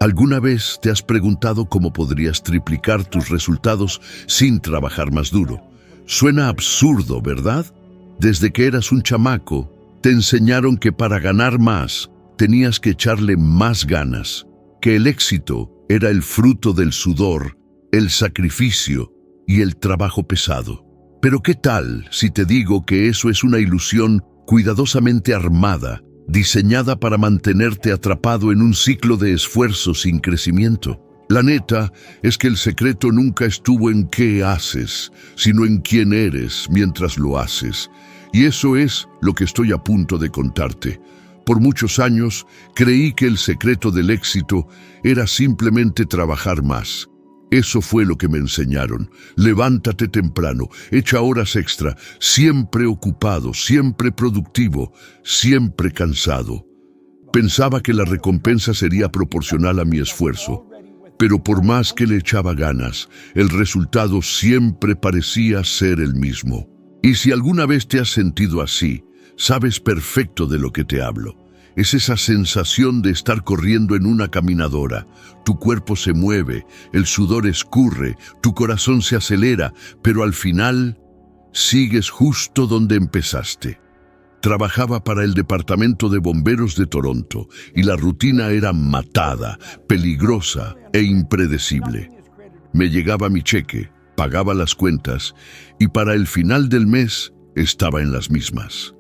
¿Alguna vez te has preguntado cómo podrías triplicar tus resultados sin trabajar más duro? Suena absurdo, ¿verdad? Desde que eras un chamaco, te enseñaron que para ganar más, tenías que echarle más ganas, que el éxito era el fruto del sudor, el sacrificio y el trabajo pesado. Pero ¿qué tal si te digo que eso es una ilusión cuidadosamente armada, diseñada para mantenerte atrapado en un ciclo de esfuerzo sin crecimiento? La neta es que el secreto nunca estuvo en qué haces, sino en quién eres mientras lo haces. Y eso es lo que estoy a punto de contarte. Por muchos años creí que el secreto del éxito era simplemente trabajar más. Eso fue lo que me enseñaron. Levántate temprano, echa horas extra, siempre ocupado, siempre productivo, siempre cansado. Pensaba que la recompensa sería proporcional a mi esfuerzo, pero por más que le echaba ganas, el resultado siempre parecía ser el mismo. Y si alguna vez te has sentido así, sabes perfecto de lo que te hablo. Es esa sensación de estar corriendo en una caminadora. Tu cuerpo se mueve, el sudor escurre, tu corazón se acelera, pero al final sigues justo donde empezaste. Trabajaba para el Departamento de Bomberos de Toronto y la rutina era matada, peligrosa e impredecible. Me llegaba mi cheque, pagaba las cuentas y para el final del mes estaba en las mismas.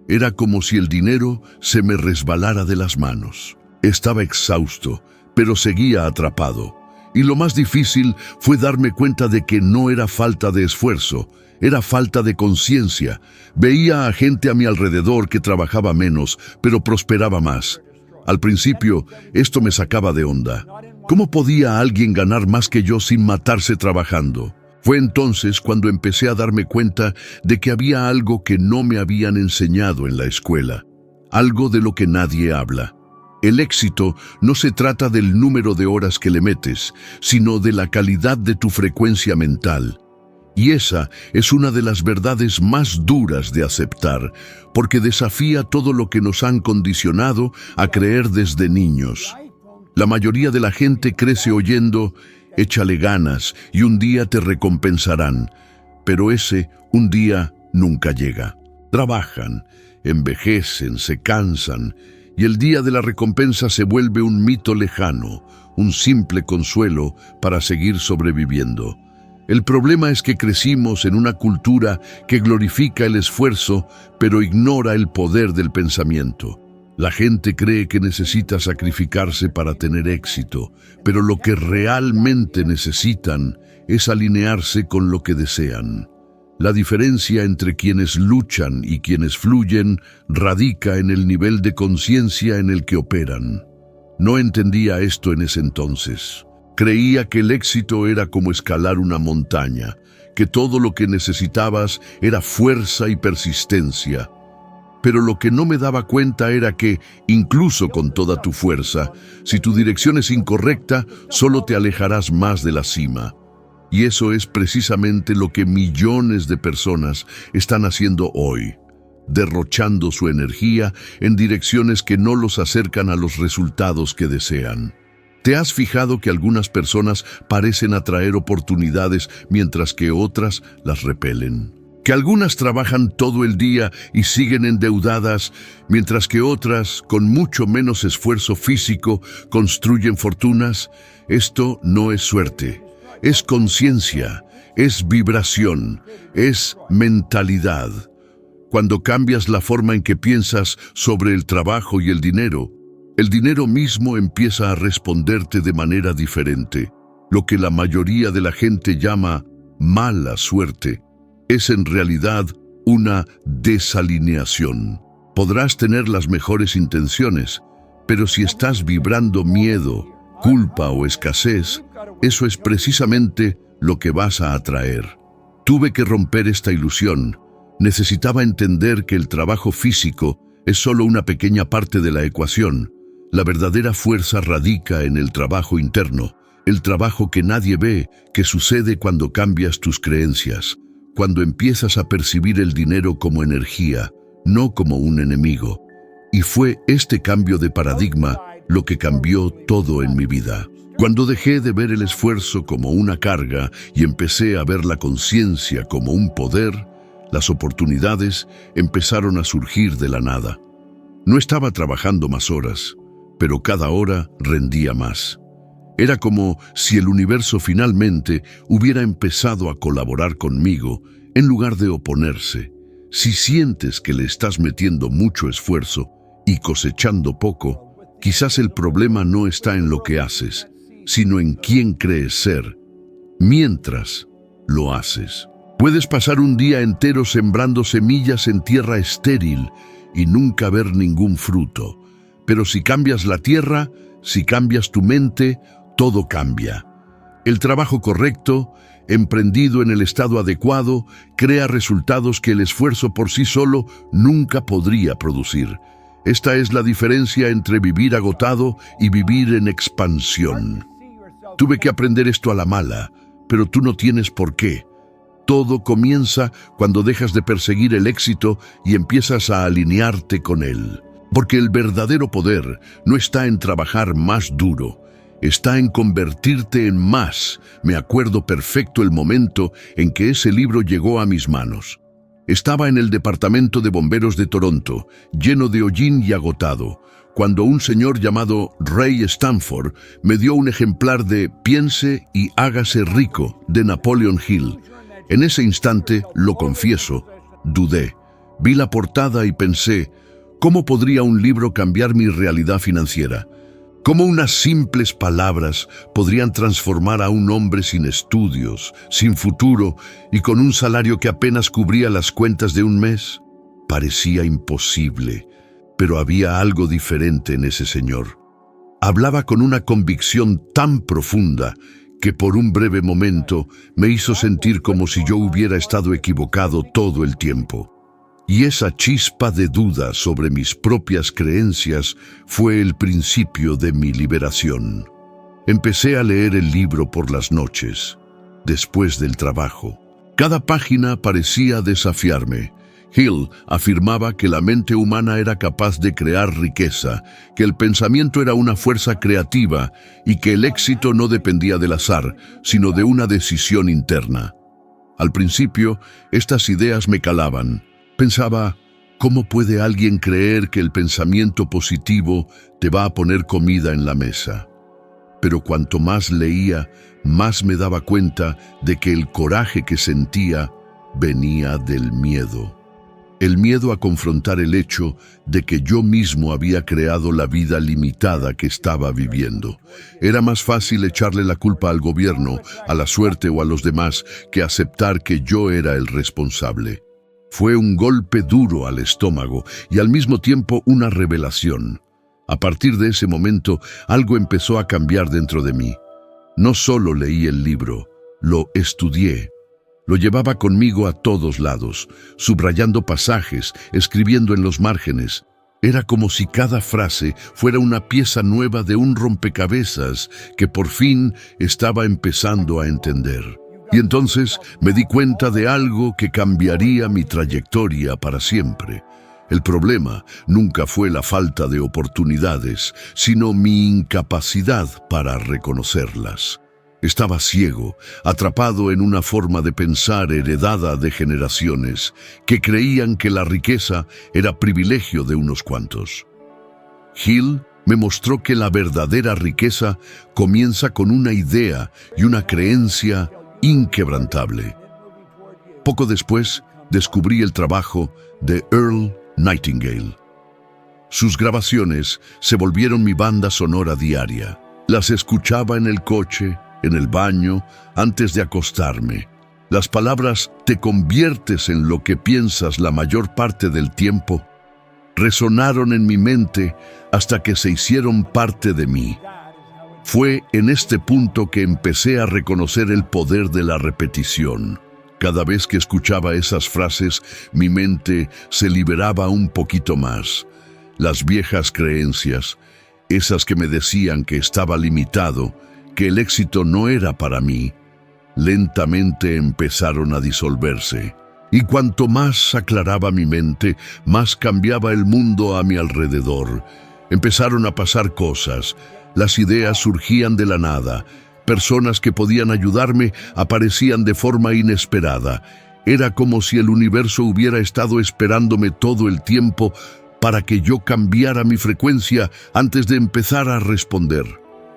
Era como si el dinero se me resbalara de las manos. Estaba exhausto, pero seguía atrapado. Y lo más difícil fue darme cuenta de que no era falta de esfuerzo, era falta de conciencia. Veía a gente a mi alrededor que trabajaba menos, pero prosperaba más. Al principio, esto me sacaba de onda. ¿Cómo podía alguien ganar más que yo sin matarse trabajando? Fue entonces cuando empecé a darme cuenta de que había algo que no me habían enseñado en la escuela, algo de lo que nadie habla. El éxito no se trata del número de horas que le metes, sino de la calidad de tu frecuencia mental. Y esa es una de las verdades más duras de aceptar, porque desafía todo lo que nos han condicionado a creer desde niños. La mayoría de la gente crece oyendo: échale ganas y un día te recompensarán. Pero ese un día nunca llega. Trabajan, envejecen, se cansan, y el día de la recompensa se vuelve un mito lejano, un simple consuelo para seguir sobreviviendo. El problema es que crecimos en una cultura que glorifica el esfuerzo, pero ignora el poder del pensamiento. La gente cree que necesita sacrificarse para tener éxito, pero lo que realmente necesitan es alinearse con lo que desean. La diferencia entre quienes luchan y quienes fluyen radica en el nivel de conciencia en el que operan. No entendía esto en ese entonces. Creía que el éxito era como escalar una montaña, que todo lo que necesitabas era fuerza y persistencia. Pero lo que no me daba cuenta era que, incluso con toda tu fuerza, si tu dirección es incorrecta, solo te alejarás más de la cima. Y eso es precisamente lo que millones de personas están haciendo hoy, derrochando su energía en direcciones que no los acercan a los resultados que desean. ¿Te has fijado que algunas personas parecen atraer oportunidades mientras que otras las repelen? Que algunas trabajan todo el día y siguen endeudadas, mientras que otras, con mucho menos esfuerzo físico, construyen fortunas. Esto no es suerte, es conciencia, es vibración, es mentalidad. Cuando cambias la forma en que piensas sobre el trabajo y el dinero mismo empieza a responderte de manera diferente. Lo que la mayoría de la gente llama mala suerte es en realidad una desalineación. Podrás tener las mejores intenciones, pero si estás vibrando miedo, culpa o escasez, eso es precisamente lo que vas a atraer. Tuve que romper esta ilusión. Necesitaba entender que el trabajo físico es solo una pequeña parte de la ecuación. La verdadera fuerza radica en el trabajo interno, el trabajo que nadie ve, que sucede cuando cambias tus creencias, cuando empiezas a percibir el dinero como energía, no como un enemigo. Y fue este cambio de paradigma lo que cambió todo en mi vida. Cuando dejé de ver el esfuerzo como una carga y empecé a ver la conciencia como un poder, las oportunidades empezaron a surgir de la nada. No estaba trabajando más horas, pero cada hora rendía más. Era como si el universo finalmente hubiera empezado a colaborar conmigo en lugar de oponerse. Si sientes que le estás metiendo mucho esfuerzo y cosechando poco, quizás el problema no está en lo que haces, sino en quién crees ser, mientras lo haces. Puedes pasar un día entero sembrando semillas en tierra estéril y nunca ver ningún fruto. Pero si cambias la tierra, si cambias tu mente, todo cambia. El trabajo correcto, emprendido en el estado adecuado, crea resultados que el esfuerzo por sí solo nunca podría producir. Esta es la diferencia entre vivir agotado y vivir en expansión. Tuve que aprender esto a la mala, pero tú no tienes por qué. Todo comienza cuando dejas de perseguir el éxito y empiezas a alinearte con él. Porque el verdadero poder no está en trabajar más duro, está en convertirte en más. Me acuerdo perfecto el momento en que ese libro llegó a mis manos. Estaba en el departamento de bomberos de Toronto, lleno de hollín y agotado, cuando un señor llamado Ray Stanford me dio un ejemplar de Piense y hágase rico de Napoleon Hill. En ese instante, lo confieso, dudé. Vi la portada y pensé, ¿cómo podría un libro cambiar mi realidad financiera? ¿Cómo unas simples palabras podrían transformar a un hombre sin estudios, sin futuro y con un salario que apenas cubría las cuentas de un mes? Parecía imposible, pero había algo diferente en ese señor. Hablaba con una convicción tan profunda que por un breve momento me hizo sentir como si yo hubiera estado equivocado todo el tiempo. Y esa chispa de duda sobre mis propias creencias fue el principio de mi liberación. Empecé a leer el libro por las noches, después del trabajo. Cada página parecía desafiarme. Hill afirmaba que la mente humana era capaz de crear riqueza, que el pensamiento era una fuerza creativa y que el éxito no dependía del azar, sino de una decisión interna. Al principio, estas ideas me calaban. Pensaba, ¿cómo puede alguien creer que el pensamiento positivo te va a poner comida en la mesa? Pero cuanto más leía, más me daba cuenta de que el coraje que sentía venía del miedo. El miedo a confrontar el hecho de que yo mismo había creado la vida limitada que estaba viviendo. Era más fácil echarle la culpa al gobierno, a la suerte o a los demás que aceptar que yo era el responsable. Fue un golpe duro al estómago y al mismo tiempo una revelación. A partir de ese momento, algo empezó a cambiar dentro de mí. No solo leí el libro, lo estudié. Lo llevaba conmigo a todos lados, subrayando pasajes, escribiendo en los márgenes. Era como si cada frase fuera una pieza nueva de un rompecabezas que por fin estaba empezando a entender. Y entonces me di cuenta de algo que cambiaría mi trayectoria para siempre. El problema nunca fue la falta de oportunidades, sino mi incapacidad para reconocerlas. Estaba ciego, atrapado en una forma de pensar heredada de generaciones que creían que la riqueza era privilegio de unos cuantos. Hill me mostró que la verdadera riqueza comienza con una idea y una creencia inquebrantable. Poco después, descubrí el trabajo de Earl Nightingale. Sus grabaciones se volvieron mi banda sonora diaria. Las escuchaba en el coche, en el baño, antes de acostarme. Las palabras "te conviertes en lo que piensas la mayor parte del tiempo" resonaron en mi mente hasta que se hicieron parte de mí. Fue en este punto que empecé a reconocer el poder de la repetición. Cada vez que escuchaba esas frases, mi mente se liberaba un poquito más. Las viejas creencias, esas que me decían que estaba limitado, que el éxito no era para mí, lentamente empezaron a disolverse. Y cuanto más aclaraba mi mente, más cambiaba el mundo a mi alrededor. Empezaron a pasar cosas. Las ideas surgían de la nada. Personas que podían ayudarme aparecían de forma inesperada. Era como si el universo hubiera estado esperándome todo el tiempo para que yo cambiara mi frecuencia antes de empezar a responder.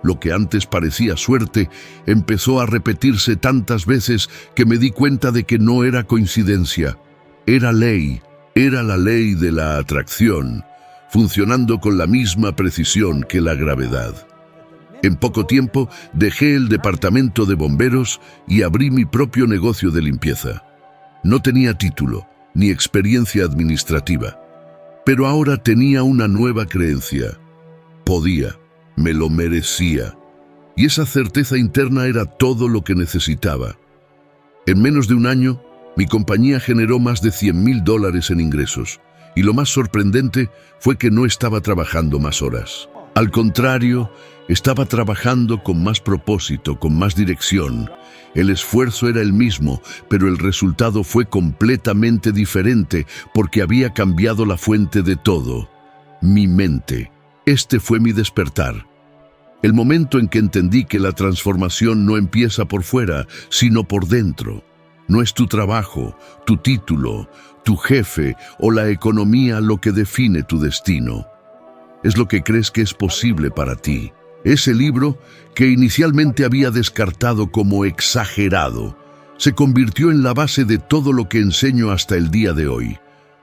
Lo que antes parecía suerte empezó a repetirse tantas veces que me di cuenta de que no era coincidencia. Era ley, era la ley de la atracción, funcionando con la misma precisión que la gravedad. En poco tiempo dejé el departamento de bomberos y abrí mi propio negocio de limpieza. No tenía título ni experiencia administrativa, pero ahora tenía una nueva creencia. Podía, me lo merecía, y esa certeza interna era todo lo que necesitaba. En menos de un año, mi compañía generó más de $100,000 en ingresos, y lo más sorprendente fue que no estaba trabajando más horas. Al contrario, estaba trabajando con más propósito, con más dirección. El esfuerzo era el mismo, pero el resultado fue completamente diferente porque había cambiado la fuente de todo: mi mente. Este fue mi despertar. El momento en que entendí que la transformación no empieza por fuera, sino por dentro. No es tu trabajo, tu título, tu jefe o la economía lo que define tu destino. Es lo que crees que es posible para ti. Ese libro, que inicialmente había descartado como exagerado, se convirtió en la base de todo lo que enseño hasta el día de hoy.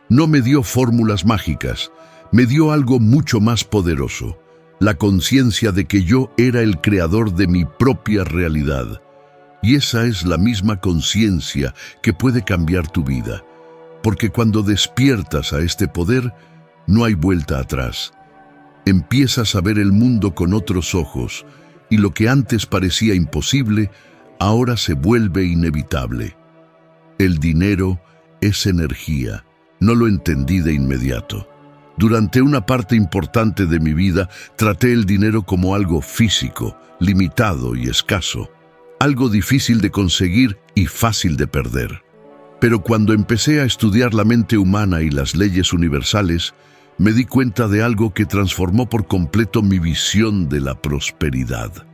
No me dio fórmulas mágicas, me dio algo mucho más poderoso: la conciencia de que yo era el creador de mi propia realidad. Y esa es la misma conciencia que puede cambiar tu vida, porque cuando despiertas a este poder, no hay vuelta atrás. Empiezas a ver el mundo con otros ojos, y lo que antes parecía imposible, ahora se vuelve inevitable. El dinero es energía. No lo entendí de inmediato. Durante una parte importante de mi vida, traté el dinero como algo físico, limitado y escaso, algo difícil de conseguir y fácil de perder. Pero cuando empecé a estudiar la mente humana y las leyes universales, me di cuenta de algo que transformó por completo mi visión de la prosperidad.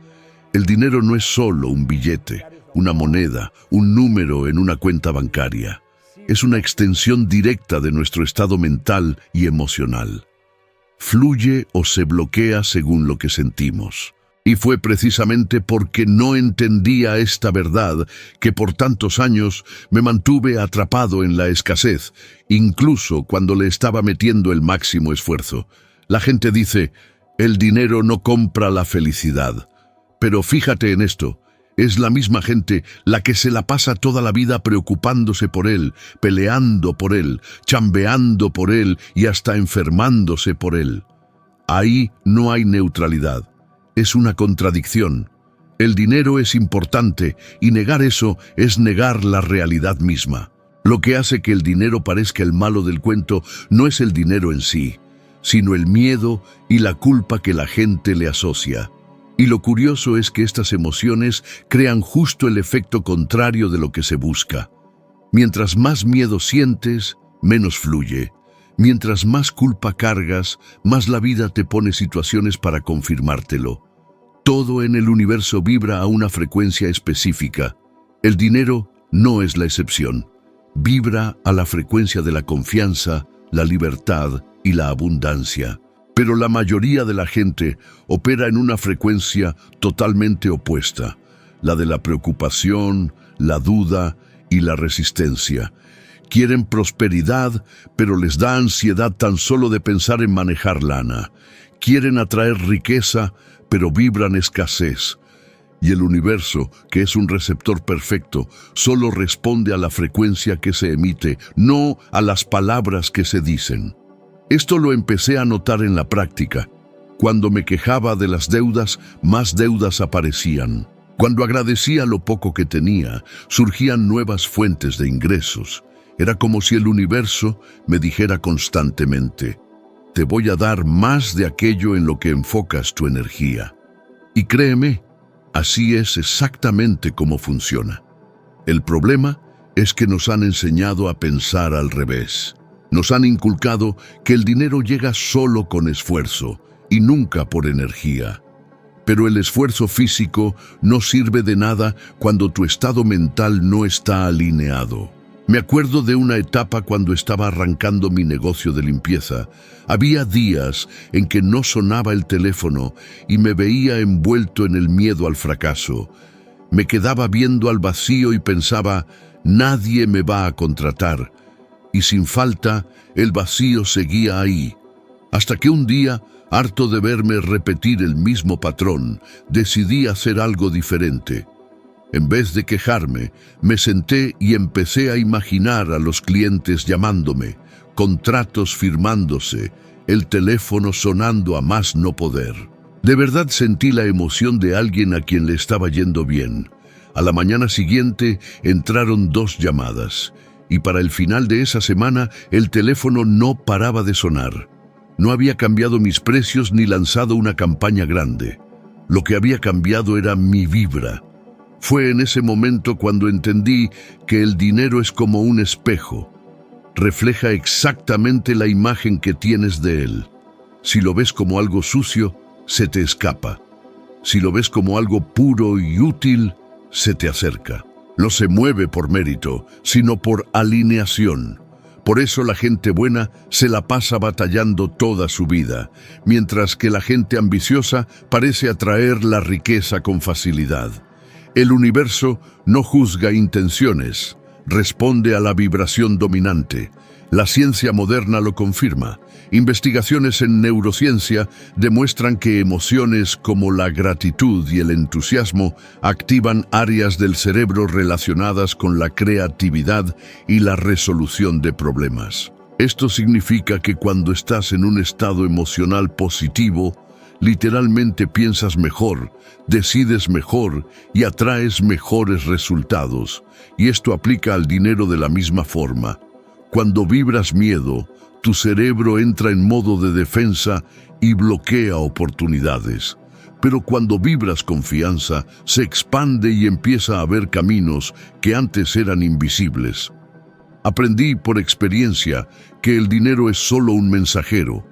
El dinero no es solo un billete, una moneda, un número en una cuenta bancaria. Es una extensión directa de nuestro estado mental y emocional. Fluye o se bloquea según lo que sentimos. Y fue precisamente porque no entendía esta verdad que por tantos años me mantuve atrapado en la escasez, incluso cuando le estaba metiendo el máximo esfuerzo. La gente dice: el dinero no compra la felicidad. Pero fíjate en esto, es la misma gente la que se la pasa toda la vida preocupándose por él, peleando por él, chambeando por él y hasta enfermándose por él. Ahí no hay neutralidad. Es una contradicción. El dinero es importante y negar eso es negar la realidad misma. Lo que hace que el dinero parezca el malo del cuento no es el dinero en sí, sino el miedo y la culpa que la gente le asocia. Y lo curioso es que estas emociones crean justo el efecto contrario de lo que se busca. Mientras más miedo sientes, menos fluye. Mientras más culpa cargas, más la vida te pone situaciones para confirmártelo. Todo en el universo vibra a una frecuencia específica. El dinero no es la excepción. Vibra a la frecuencia de la confianza, la libertad y la abundancia. Pero la mayoría de la gente opera en una frecuencia totalmente opuesta, la de la preocupación, la duda y la resistencia. Quieren prosperidad, pero les da ansiedad tan solo de pensar en manejar lana. Quieren atraer riqueza, pero vibran escasez. Y el universo, que es un receptor perfecto, solo responde a la frecuencia que se emite, no a las palabras que se dicen. Esto lo empecé a notar en la práctica. Cuando me quejaba de las deudas, más deudas aparecían. Cuando agradecía lo poco que tenía, surgían nuevas fuentes de ingresos. Era como si el universo me dijera constantemente: te voy a dar más de aquello en lo que enfocas tu energía. Y créeme, así es exactamente como funciona. El problema es que nos han enseñado a pensar al revés. Nos han inculcado que el dinero llega solo con esfuerzo, y nunca por energía. Pero el esfuerzo físico no sirve de nada cuando tu estado mental no está alineado. Me acuerdo de una etapa cuando estaba arrancando mi negocio de limpieza. Había días en que no sonaba el teléfono y me veía envuelto en el miedo al fracaso. Me quedaba viendo al vacío y pensaba, nadie me va a contratar. Y sin falta, el vacío seguía ahí. Hasta que un día, harto de verme repetir el mismo patrón, decidí hacer algo diferente. En vez de quejarme, me senté y empecé a imaginar a los clientes llamándome, contratos firmándose, el teléfono sonando a más no poder. De verdad sentí la emoción de alguien a quien le estaba yendo bien. A la mañana siguiente entraron 2 llamadas, y para el final de esa semana el teléfono no paraba de sonar. No había cambiado mis precios ni lanzado una campaña grande. Lo que había cambiado era mi vibra. Fue en ese momento cuando entendí que el dinero es como un espejo. Refleja exactamente la imagen que tienes de él. Si lo ves como algo sucio, se te escapa. Si lo ves como algo puro y útil, se te acerca. No se mueve por mérito, sino por alineación. Por eso la gente buena se la pasa batallando toda su vida, mientras que la gente ambiciosa parece atraer la riqueza con facilidad. El universo no juzga intenciones, responde a la vibración dominante. La ciencia moderna lo confirma. Investigaciones en neurociencia demuestran que emociones como la gratitud y el entusiasmo activan áreas del cerebro relacionadas con la creatividad y la resolución de problemas. Esto significa que cuando estás en un estado emocional positivo, literalmente piensas mejor, decides mejor y atraes mejores resultados. Y esto aplica al dinero de la misma forma. Cuando vibras miedo, tu cerebro entra en modo de defensa y bloquea oportunidades. Pero cuando vibras confianza, se expande y empieza a ver caminos que antes eran invisibles. Aprendí por experiencia que el dinero es solo un mensajero.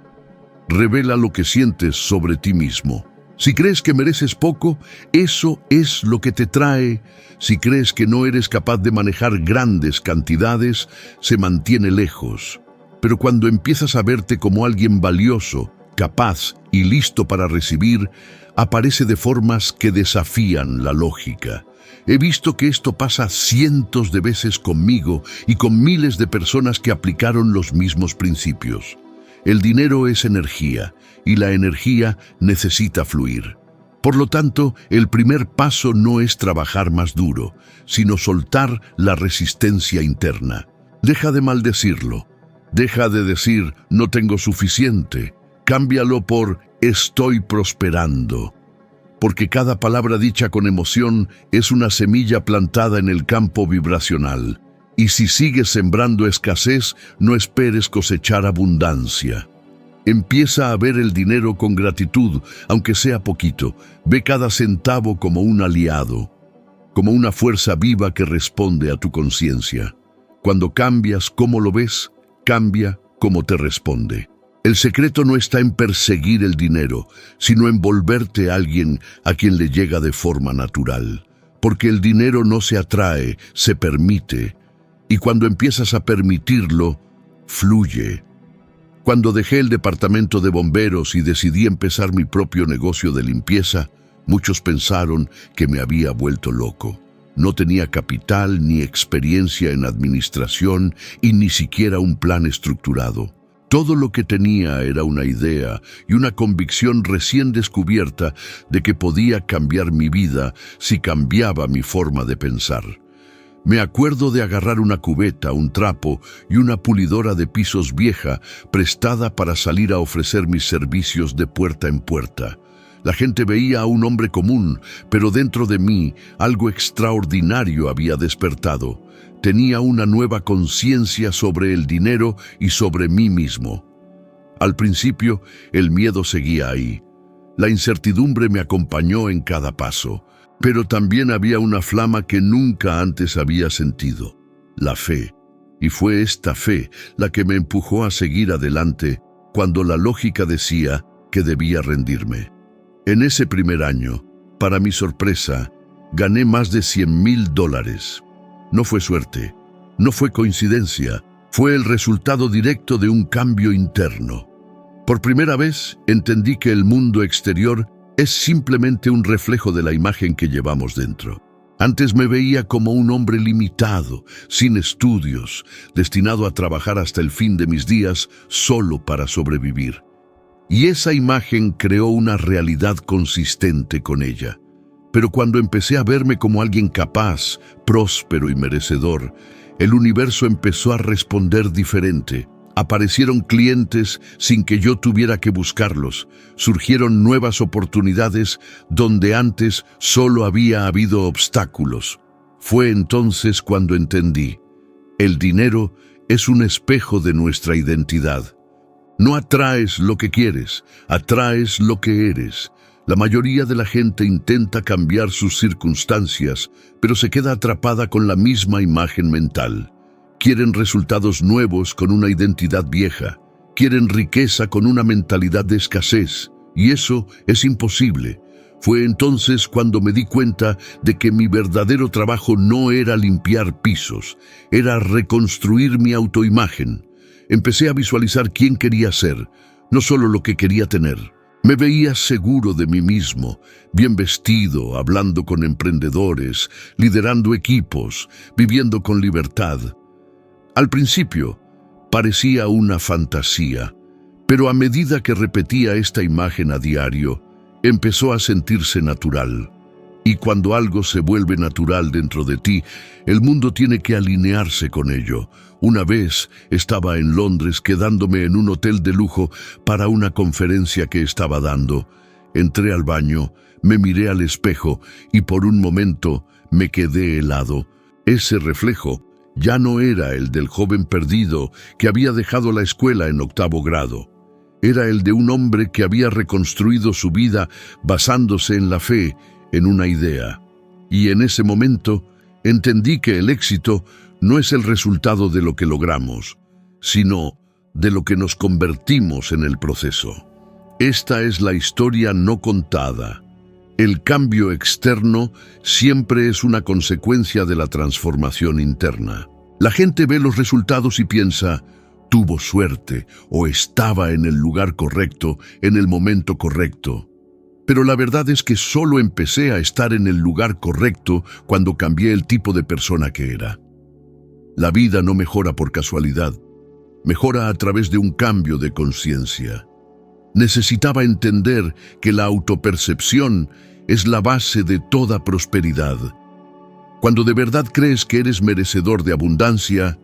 Revela lo que sientes sobre ti mismo. Si crees que mereces poco, eso es lo que te trae. Si crees que no eres capaz de manejar grandes cantidades, se mantiene lejos. Pero cuando empiezas a verte como alguien valioso, capaz y listo para recibir, aparece de formas que desafían la lógica. He visto que esto pasa cientos de veces conmigo y con miles de personas que aplicaron los mismos principios. El dinero es energía y la energía necesita fluir. Por lo tanto, el primer paso no es trabajar más duro, sino soltar la resistencia interna. Deja de maldecirlo. Deja de decir no tengo suficiente. Cámbialo por estoy prosperando. Porque cada palabra dicha con emoción es una semilla plantada en el campo vibracional. Y si sigues sembrando escasez, no esperes cosechar abundancia. Empieza a ver el dinero con gratitud, aunque sea poquito. Ve cada centavo como un aliado, como una fuerza viva que responde a tu conciencia. Cuando cambias cómo lo ves, cambia cómo te responde. El secreto no está en perseguir el dinero, sino en volverte a alguien a quien le llega de forma natural. Porque el dinero no se atrae, se permite. Y cuando empiezas a permitirlo, fluye. Cuando dejé el departamento de bomberos y decidí empezar mi propio negocio de limpieza, muchos pensaron que me había vuelto loco. No tenía capital ni experiencia en administración y ni siquiera un plan estructurado. Todo lo que tenía era una idea y una convicción recién descubierta de que podía cambiar mi vida si cambiaba mi forma de pensar. Me acuerdo de agarrar una cubeta, un trapo y una pulidora de pisos vieja prestada para salir a ofrecer mis servicios de puerta en puerta. La gente veía a un hombre común, pero dentro de mí algo extraordinario había despertado. Tenía una nueva conciencia sobre el dinero y sobre mí mismo. Al principio, el miedo seguía ahí. La incertidumbre me acompañó en cada paso. Pero también había una flama que nunca antes había sentido, la fe. Y fue esta fe la que me empujó a seguir adelante cuando la lógica decía, que debía rendirme. En ese primer año, para mi sorpresa, gané más de $100,000. No fue suerte, no fue coincidencia, fue el resultado directo de un cambio interno. Por primera vez entendí que el mundo exterior es simplemente un reflejo de la imagen que llevamos dentro. Antes me veía como un hombre limitado, sin estudios, destinado a trabajar hasta el fin de mis días solo para sobrevivir. Y esa imagen creó una realidad consistente con ella. Pero cuando empecé a verme como alguien capaz, próspero y merecedor, el universo empezó a responder diferente. Aparecieron clientes sin que yo tuviera que buscarlos. Surgieron nuevas oportunidades donde antes solo había habido obstáculos. Fue entonces cuando entendí: el dinero es un espejo de nuestra identidad. No atraes lo que quieres, atraes lo que eres. La mayoría de la gente intenta cambiar sus circunstancias, pero se queda atrapada con la misma imagen mental. Quieren resultados nuevos con una identidad vieja. Quieren riqueza con una mentalidad de escasez. Y eso es imposible. Fue entonces cuando me di cuenta de que mi verdadero trabajo no era limpiar pisos, era reconstruir mi autoimagen. Empecé a visualizar quién quería ser, no solo lo que quería tener. Me veía seguro de mí mismo, bien vestido, hablando con emprendedores, liderando equipos, viviendo con libertad. Al principio, parecía una fantasía, pero a medida que repetía esta imagen a diario, empezó a sentirse natural. Y cuando algo se vuelve natural dentro de ti, el mundo tiene que alinearse con ello. Una vez estaba en Londres quedándome en un hotel de lujo para una conferencia que estaba dando. Entré al baño, me miré al espejo y por un momento me quedé helado. Ese reflejo ya no era el del joven perdido que había dejado la escuela en 8º grado. Era el de un hombre que había reconstruido su vida basándose en la fe, en una idea. Y en ese momento entendí que el éxito no es el resultado de lo que logramos, sino de lo que nos convertimos en el proceso. Esta es la historia no contada. El cambio externo siempre es una consecuencia de la transformación interna. La gente ve los resultados y piensa: tuvo suerte o estaba en el lugar correcto, en el momento correcto. Pero la verdad es que solo empecé a estar en el lugar correcto cuando cambié el tipo de persona que era. La vida no mejora por casualidad, mejora a través de un cambio de conciencia. Necesitaba entender que la autopercepción es la base de toda prosperidad. Cuando de verdad crees que eres merecedor de abundancia,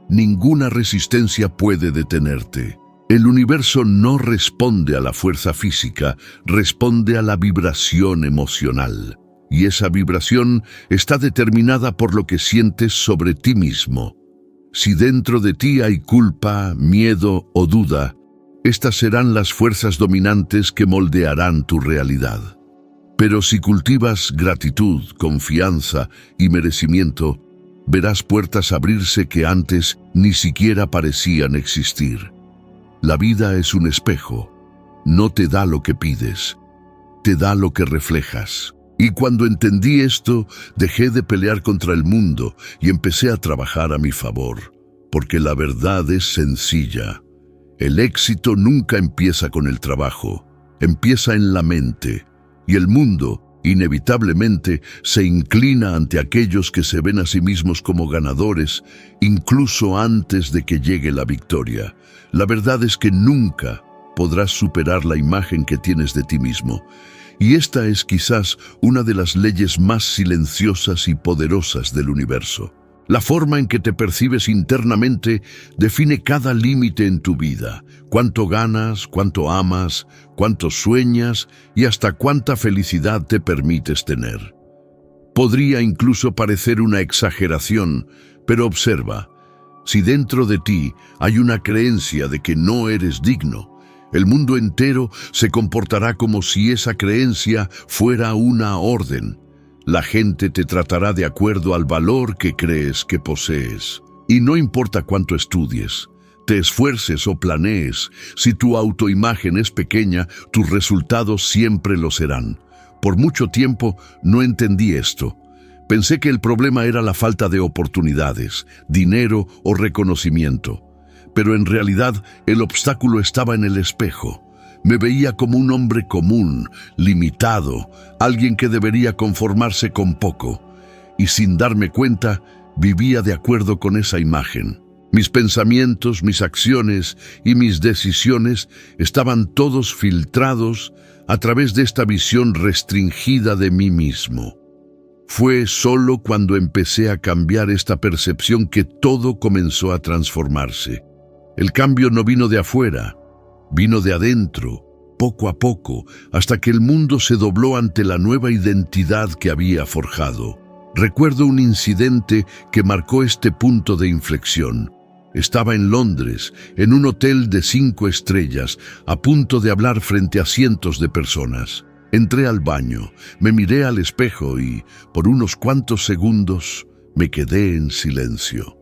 ninguna resistencia puede detenerte. El universo no responde a la fuerza física, responde a la vibración emocional. Y esa vibración está determinada por lo que sientes sobre ti mismo. Si dentro de ti hay culpa, miedo o duda, estas serán las fuerzas dominantes que moldearán tu realidad. Pero si cultivas gratitud, confianza y merecimiento, verás puertas abrirse que antes ni siquiera parecían existir. La vida es un espejo. No te da lo que pides, te da lo que reflejas. Y cuando entendí esto, dejé de pelear contra el mundo y empecé a trabajar a mi favor. Porque la verdad es sencilla. El éxito nunca empieza con el trabajo, empieza en la mente. Y el mundo, inevitablemente, se inclina ante aquellos que se ven a sí mismos como ganadores, incluso antes de que llegue la victoria. La verdad es que nunca podrás superar la imagen que tienes de ti mismo. Y esta es quizás una de las leyes más silenciosas y poderosas del universo. La forma en que te percibes internamente define cada límite en tu vida. Cuánto ganas, cuánto amas, cuánto sueñas y hasta cuánta felicidad te permites tener. Podría incluso parecer una exageración, pero observa. Si dentro de ti hay una creencia de que no eres digno, el mundo entero se comportará como si esa creencia fuera una orden. La gente te tratará de acuerdo al valor que crees que posees. Y no importa cuánto estudies, te esfuerces o planees, si tu autoimagen es pequeña, tus resultados siempre lo serán. Por mucho tiempo no entendí esto. Pensé que el problema era la falta de oportunidades, dinero o reconocimiento. Pero en realidad el obstáculo estaba en el espejo. Me veía como un hombre común, limitado, alguien que debería conformarse con poco. Y sin darme cuenta, vivía de acuerdo con esa imagen. Mis pensamientos, mis acciones y mis decisiones estaban todos filtrados a través de esta visión restringida de mí mismo. Fue solo cuando empecé a cambiar esta percepción que todo comenzó a transformarse. El cambio no vino de afuera, vino de adentro, poco a poco, hasta que el mundo se dobló ante la nueva identidad que había forjado. Recuerdo un incidente que marcó este punto de inflexión. Estaba en Londres, en un hotel de 5 estrellas, a punto de hablar frente a cientos de personas. Entré al baño, me miré al espejo y, por unos cuantos segundos, me quedé en silencio.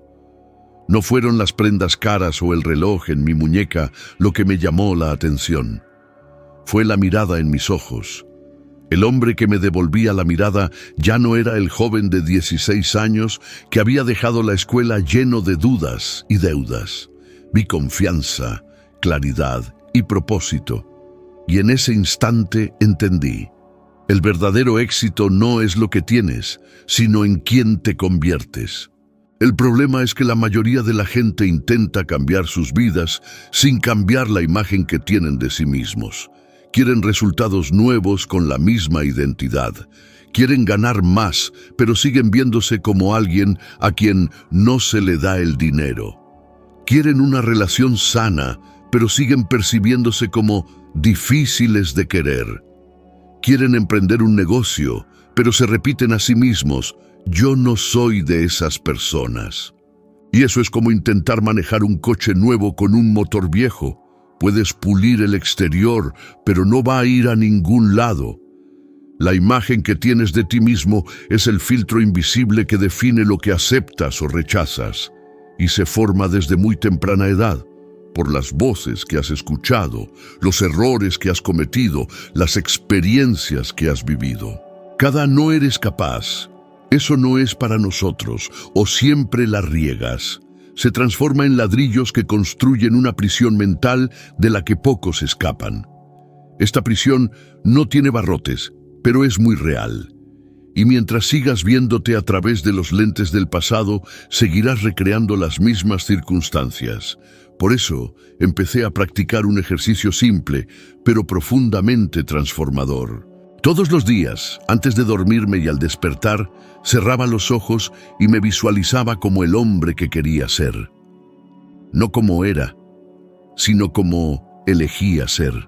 No fueron las prendas caras o el reloj en mi muñeca lo que me llamó la atención. Fue la mirada en mis ojos. El hombre que me devolvía la mirada ya no era el joven de 16 años que había dejado la escuela lleno de dudas y deudas. Vi confianza, claridad y propósito. Y en ese instante entendí: el verdadero éxito no es lo que tienes, sino en quién te conviertes. El problema es que la mayoría de la gente intenta cambiar sus vidas sin cambiar la imagen que tienen de sí mismos. Quieren resultados nuevos con la misma identidad. Quieren ganar más, pero siguen viéndose como alguien a quien no se le da el dinero. Quieren una relación sana, pero siguen percibiéndose como difíciles de querer. Quieren emprender un negocio, pero se repiten a sí mismos: yo no soy de esas personas. Y eso es como intentar manejar un coche nuevo con un motor viejo. Puedes pulir el exterior, pero no va a ir a ningún lado. La imagen que tienes de ti mismo es el filtro invisible que define lo que aceptas o rechazas, y se forma desde muy temprana edad, por las voces que has escuchado, los errores que has cometido, las experiencias que has vivido. Cada no eres capaz, eso no es para nosotros, o siempre la riegas, se transforma en ladrillos que construyen una prisión mental de la que pocos escapan. Esta prisión no tiene barrotes, pero es muy real. Y mientras sigas viéndote a través de los lentes del pasado, seguirás recreando las mismas circunstancias. Por eso, empecé a practicar un ejercicio simple, pero profundamente transformador. Todos los días, antes de dormirme y al despertar, cerraba los ojos y me visualizaba como el hombre que quería ser. No como era, sino como elegía ser.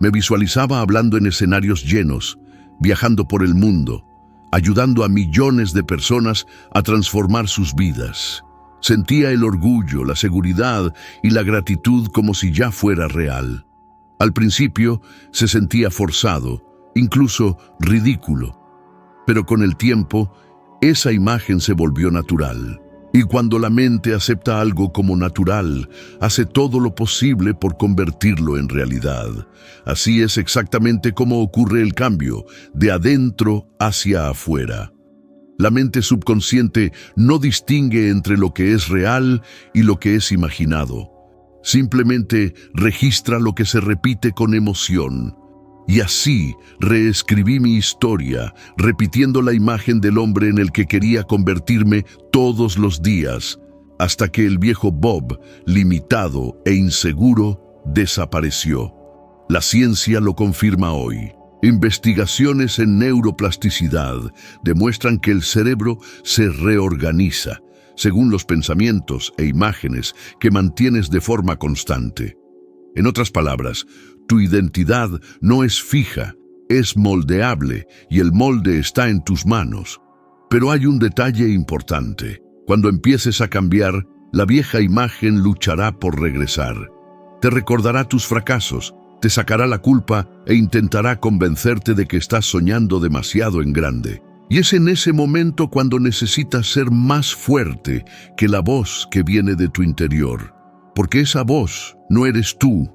Me visualizaba hablando en escenarios llenos, viajando por el mundo, ayudando a millones de personas a transformar sus vidas. Sentía el orgullo, la seguridad y la gratitud como si ya fuera real. Al principio se sentía forzado, incluso ridículo. Pero con el tiempo, esa imagen se volvió natural. Y cuando la mente acepta algo como natural, hace todo lo posible por convertirlo en realidad. Así es exactamente como ocurre el cambio, de adentro hacia afuera. La mente subconsciente no distingue entre lo que es real y lo que es imaginado. Simplemente registra lo que se repite con emoción. Y así reescribí mi historia, repitiendo la imagen del hombre en el que quería convertirme todos los días, hasta que el viejo Bob, limitado e inseguro, desapareció. La ciencia lo confirma hoy. Investigaciones en neuroplasticidad demuestran que el cerebro se reorganiza según los pensamientos e imágenes que mantienes de forma constante. En otras palabras, tu identidad no es fija, es moldeable y el molde está en tus manos. Pero hay un detalle importante. Cuando empieces a cambiar, la vieja imagen luchará por regresar. Te recordará tus fracasos, te sacará la culpa e intentará convencerte de que estás soñando demasiado en grande. Y es en ese momento cuando necesitas ser más fuerte que la voz que viene de tu interior. porque esa voz no eres tú,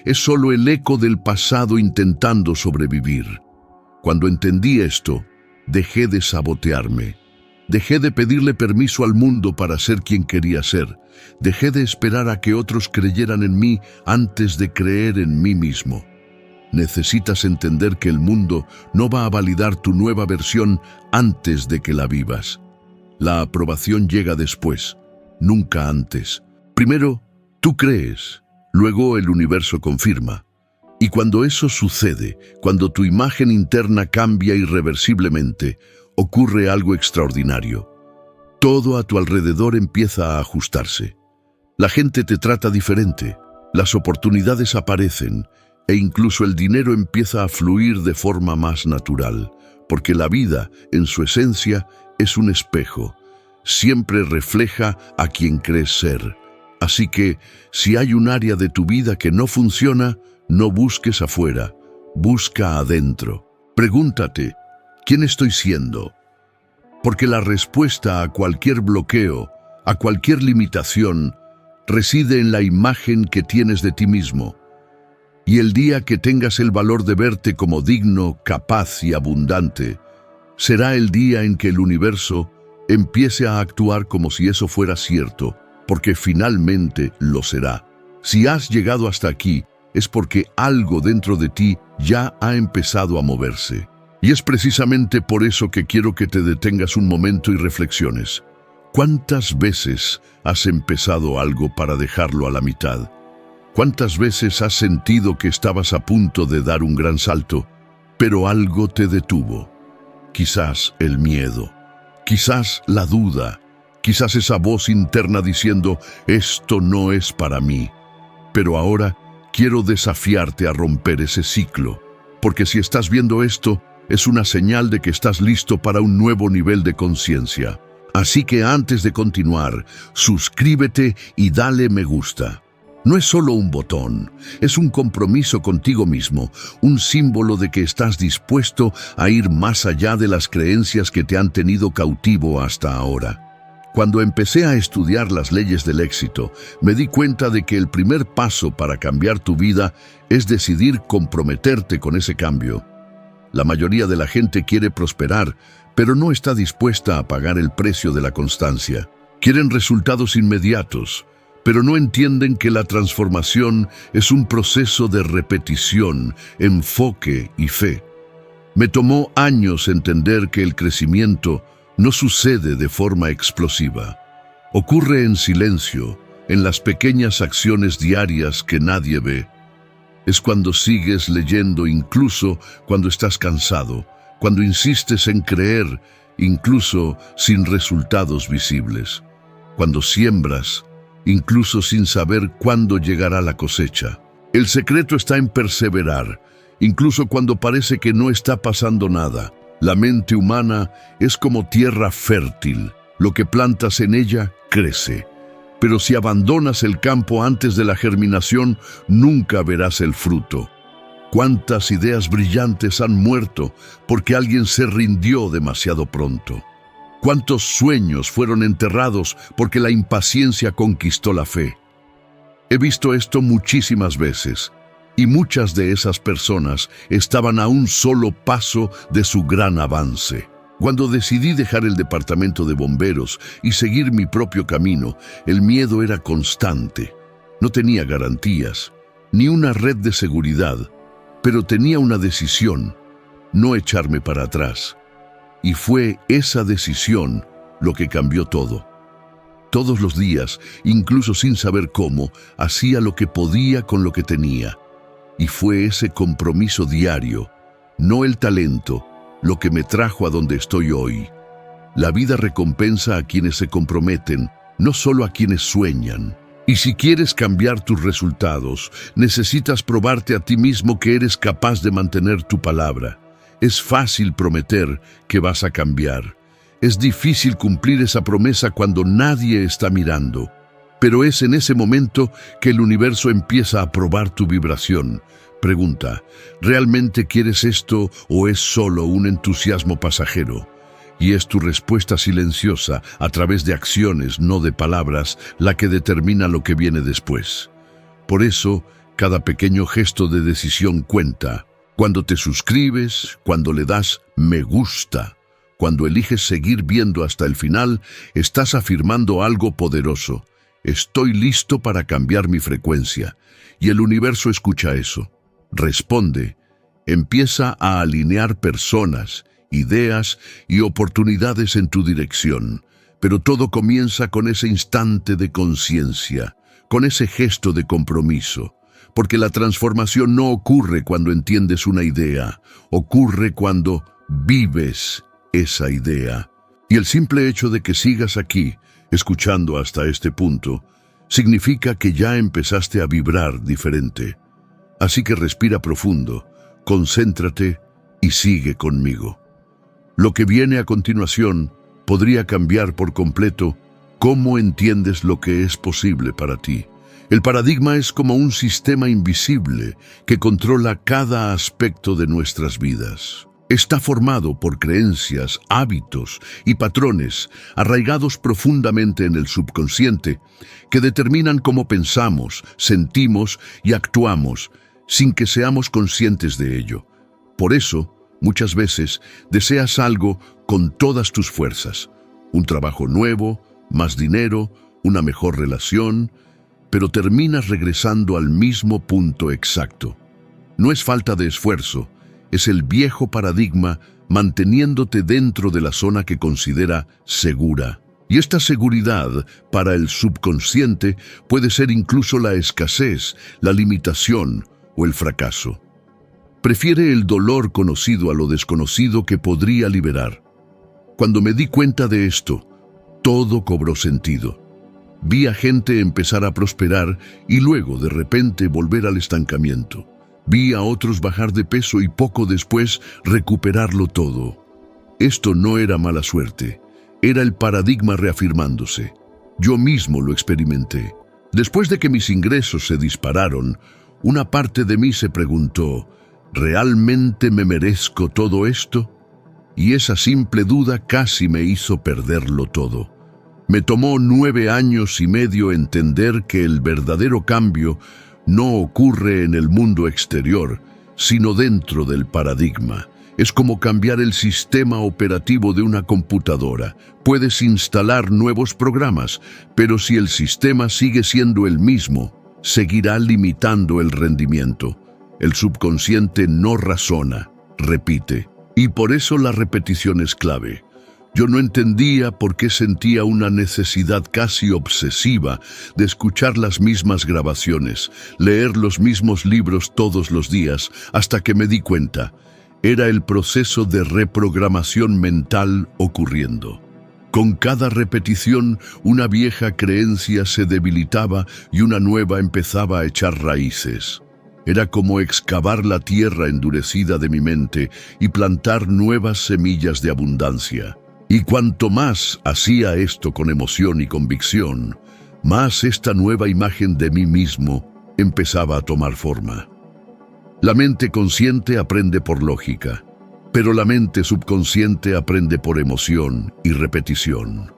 es solo el eco del pasado intentando sobrevivir. Cuando entendí esto, dejé de sabotearme. Dejé de pedirle permiso al mundo para ser quien quería ser. Dejé de esperar a que otros creyeran en mí antes de creer en mí mismo. Necesitas entender que el mundo no va a validar tu nueva versión antes de que la vivas. La aprobación llega después, nunca antes. Primero, tú crees, luego el universo confirma. Y cuando eso sucede, cuando tu imagen interna cambia irreversiblemente, ocurre algo extraordinario. Todo a tu alrededor empieza a ajustarse. La gente te trata diferente, las oportunidades aparecen e incluso el dinero empieza a fluir de forma más natural, porque la vida, en su esencia, es un espejo. Siempre refleja a quien crees ser. Así que, si hay un área de tu vida que no funciona, no busques afuera, busca adentro. Pregúntate, ¿quién estoy siendo? Porque la respuesta a cualquier bloqueo, a cualquier limitación, reside en la imagen que tienes de ti mismo. Y el día que tengas el valor de verte como digno, capaz y abundante, será el día en que el universo empiece a actuar como si eso fuera cierto, porque finalmente lo será. Si has llegado hasta aquí, es porque algo dentro de ti ya ha empezado a moverse. Y es precisamente por eso que quiero que te detengas un momento y reflexiones. ¿Cuántas veces has empezado algo para dejarlo a la mitad? ¿Cuántas veces has sentido que estabas a punto de dar un gran salto, pero algo te detuvo? Quizás el miedo, quizás la duda, quizás esa voz interna diciendo, esto no es para mí. Pero ahora quiero desafiarte a romper ese ciclo, porque si estás viendo esto, es una señal de que estás listo para un nuevo nivel de conciencia. Así que antes de continuar, suscríbete y dale me gusta. No es solo un botón, es un compromiso contigo mismo, un símbolo de que estás dispuesto a ir más allá de las creencias que te han tenido cautivo hasta ahora. Cuando empecé a estudiar las leyes del éxito, me di cuenta de que el primer paso para cambiar tu vida es decidir comprometerte con ese cambio. La mayoría de la gente quiere prosperar, pero no está dispuesta a pagar el precio de la constancia. Quieren resultados inmediatos, pero no entienden que la transformación es un proceso de repetición, enfoque y fe. Me tomó años entender que el crecimiento no sucede de forma explosiva. Ocurre en silencio, en las pequeñas acciones diarias que nadie ve. Es cuando sigues leyendo incluso cuando estás cansado, cuando insistes en creer incluso sin resultados visibles, cuando siembras incluso sin saber cuándo llegará la cosecha. El secreto está en perseverar, incluso cuando parece que no está pasando nada. La mente humana es como tierra fértil. Lo que plantas en ella crece. Pero si abandonas el campo antes de la germinación, nunca verás el fruto. ¿Cuántas ideas brillantes han muerto porque alguien se rindió demasiado pronto? ¿Cuántos sueños fueron enterrados porque la impaciencia conquistó la fe? He visto esto muchísimas veces, y muchas de esas personas estaban a un solo paso de su gran avance. Cuando decidí dejar el departamento de bomberos y seguir mi propio camino, el miedo era constante. No tenía garantías, ni una red de seguridad, pero tenía una decisión: no echarme para atrás. Y fue esa decisión lo que cambió todo. Todos los días, incluso sin saber cómo, hacía lo que podía con lo que tenía. Y fue ese compromiso diario, no el talento, lo que me trajo a donde estoy hoy. La vida recompensa a quienes se comprometen, no solo a quienes sueñan. Y si quieres cambiar tus resultados, necesitas probarte a ti mismo que eres capaz de mantener tu palabra. Es fácil prometer que vas a cambiar. Es difícil cumplir esa promesa cuando nadie está mirando. Pero es en ese momento que el universo empieza a probar tu vibración. Pregunta, ¿realmente quieres esto o es solo un entusiasmo pasajero? Y es tu respuesta silenciosa, a través de acciones, no de palabras, la que determina lo que viene después. Por eso, cada pequeño gesto de decisión cuenta. Cuando te suscribes, cuando le das me gusta, cuando eliges seguir viendo hasta el final, estás afirmando algo poderoso. Estoy listo para cambiar mi frecuencia. Y el universo escucha eso. Responde. Empieza a alinear personas, ideas y oportunidades en tu dirección. Pero todo comienza con ese instante de conciencia, con ese gesto de compromiso. Porque la transformación no ocurre cuando entiendes una idea, ocurre cuando vives esa idea. Y el simple hecho de que sigas aquí, escuchando hasta este punto, significa que ya empezaste a vibrar diferente. Así que respira profundo, concéntrate y sigue conmigo. Lo que viene a continuación podría cambiar por completo cómo entiendes lo que es posible para ti. El paradigma es como un sistema invisible que controla cada aspecto de nuestras vidas. Está formado por creencias, hábitos y patrones arraigados profundamente en el subconsciente que determinan cómo pensamos, sentimos y actuamos sin que seamos conscientes de ello. Por eso, muchas veces deseas algo con todas tus fuerzas, un trabajo nuevo, más dinero, una mejor relación, pero terminas regresando al mismo punto exacto. No es falta de esfuerzo, es el viejo paradigma manteniéndote dentro de la zona que considera segura. Y esta seguridad, para el subconsciente, puede ser incluso la escasez, la limitación o el fracaso. Prefiere el dolor conocido a lo desconocido que podría liberar. Cuando me di cuenta de esto, todo cobró sentido. Vi a gente empezar a prosperar y luego de repente volver al estancamiento. Vi a otros bajar de peso y poco después recuperarlo todo. Esto no era mala suerte, era el paradigma reafirmándose. Yo mismo lo experimenté. Después de que mis ingresos se dispararon, una parte de mí se preguntó, ¿realmente me merezco todo esto? Y esa simple duda casi me hizo perderlo todo. Me tomó 9 años y medio entender que el verdadero cambio no ocurre en el mundo exterior, sino dentro del paradigma. Es como cambiar el sistema operativo de una computadora. Puedes instalar nuevos programas, pero si el sistema sigue siendo el mismo, seguirá limitando el rendimiento. El subconsciente no razona, repite. Y por eso la repetición es clave. Yo no entendía por qué sentía una necesidad casi obsesiva de escuchar las mismas grabaciones, leer los mismos libros todos los días, hasta que me di cuenta. Era el proceso de reprogramación mental ocurriendo. Con cada repetición, una vieja creencia se debilitaba y una nueva empezaba a echar raíces. Era como excavar la tierra endurecida de mi mente y plantar nuevas semillas de abundancia. Y cuanto más hacía esto con emoción y convicción, más esta nueva imagen de mí mismo empezaba a tomar forma. La mente consciente aprende por lógica, pero la mente subconsciente aprende por emoción y repetición.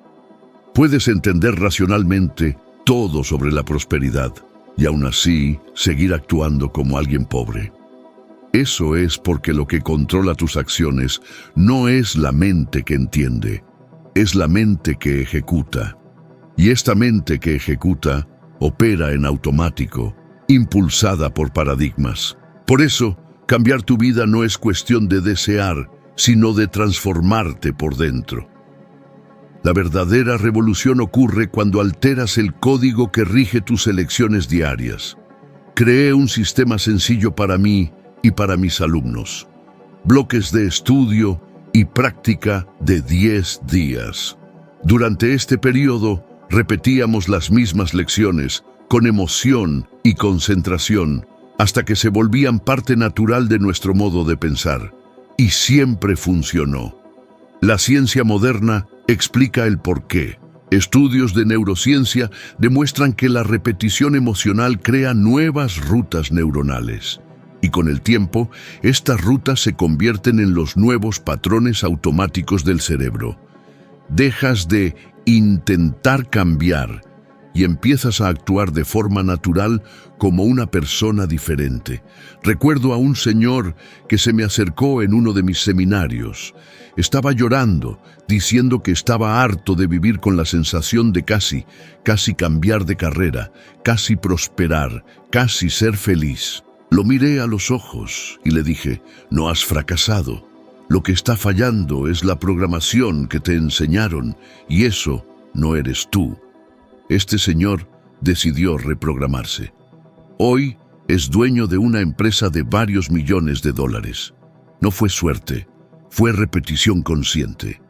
Puedes entender racionalmente todo sobre la prosperidad y aún así seguir actuando como alguien pobre. Eso es porque lo que controla tus acciones no es la mente que entiende, es la mente que ejecuta. Y esta mente que ejecuta opera en automático, impulsada por paradigmas. Por eso, cambiar tu vida no es cuestión de desear, sino de transformarte por dentro. La verdadera revolución ocurre cuando alteras el código que rige tus elecciones diarias. Creé un sistema sencillo para mí y para mis alumnos. Bloques de estudio y práctica de 10 días. Durante este periodo, repetíamos las mismas lecciones con emoción y concentración hasta que se volvían parte natural de nuestro modo de pensar. Y siempre funcionó. La ciencia moderna explica el porqué. Estudios de neurociencia demuestran que la repetición emocional crea nuevas rutas neuronales. Y con el tiempo, estas rutas se convierten en los nuevos patrones automáticos del cerebro. Dejas de intentar cambiar y empiezas a actuar de forma natural como una persona diferente. Recuerdo a un señor que se me acercó en uno de mis seminarios. Estaba llorando, diciendo que estaba harto de vivir con la sensación de casi cambiar de carrera, casi prosperar, casi ser feliz. Lo miré a los ojos y le dije, no has fracasado. Lo que está fallando es la programación que te enseñaron y eso no eres tú. Este señor decidió reprogramarse. Hoy es dueño de una empresa de varios millones de dólares. No fue suerte, fue repetición consciente.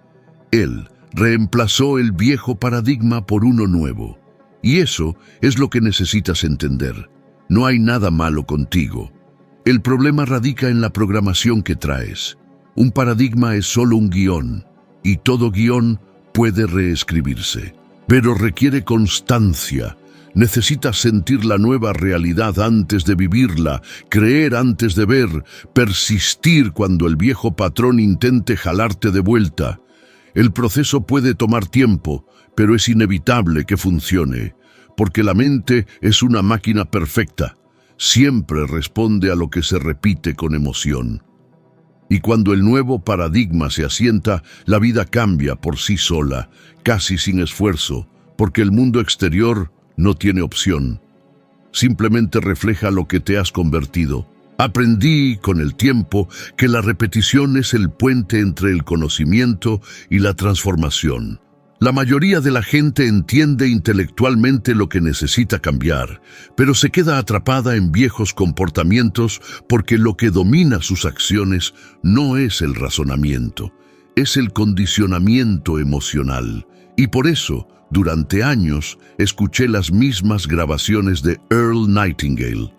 Él reemplazó el viejo paradigma por uno nuevo. Y eso es lo que necesitas entender. No hay nada malo contigo. El problema radica en la programación que traes. Un paradigma es solo un guión, y todo guión puede reescribirse. Pero requiere constancia. Necesitas sentir la nueva realidad antes de vivirla, creer antes de ver, persistir cuando el viejo patrón intente jalarte de vuelta. El proceso puede tomar tiempo, pero es inevitable que funcione, porque la mente es una máquina perfecta. Siempre responde a lo que se repite con emoción. Y cuando el nuevo paradigma se asienta, la vida cambia por sí sola, casi sin esfuerzo, porque el mundo exterior no tiene opción. Simplemente refleja lo que te has convertido. Aprendí con el tiempo que la repetición es el puente entre el conocimiento y la transformación. La mayoría de la gente entiende intelectualmente lo que necesita cambiar, pero se queda atrapada en viejos comportamientos porque lo que domina sus acciones no es el razonamiento, es el condicionamiento emocional. Y por eso, durante años, escuché las mismas grabaciones de Earl Nightingale.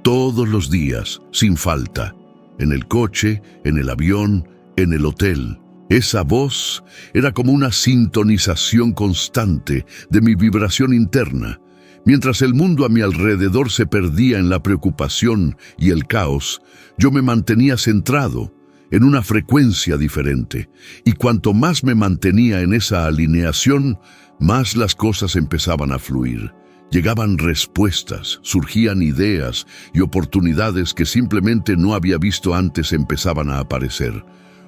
Todos los días, sin falta, en el coche, en el avión, en el hotel. Esa voz era como una sintonización constante de mi vibración interna. Mientras el mundo a mi alrededor se perdía en la preocupación y el caos, yo me mantenía centrado en una frecuencia diferente. Y cuanto más me mantenía en esa alineación, más las cosas empezaban a fluir. Llegaban respuestas, surgían ideas y oportunidades que simplemente no había visto antes empezaban a aparecer.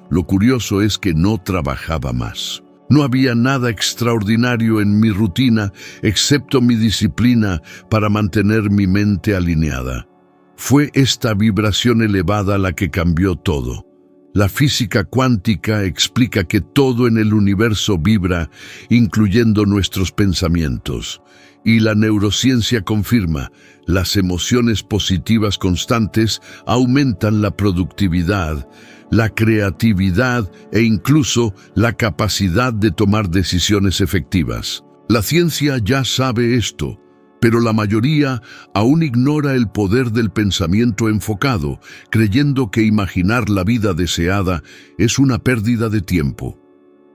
Lo curioso es que no trabajaba más. No había nada extraordinario en mi rutina, excepto mi disciplina para mantener mi mente alineada. Fue esta vibración elevada la que cambió todo. La física cuántica explica que todo en el universo vibra, incluyendo nuestros pensamientos. Y la neurociencia confirma, las emociones positivas constantes aumentan la productividad, la creatividad e incluso la capacidad de tomar decisiones efectivas. La ciencia ya sabe esto, pero la mayoría aún ignora el poder del pensamiento enfocado, creyendo que imaginar la vida deseada es una pérdida de tiempo.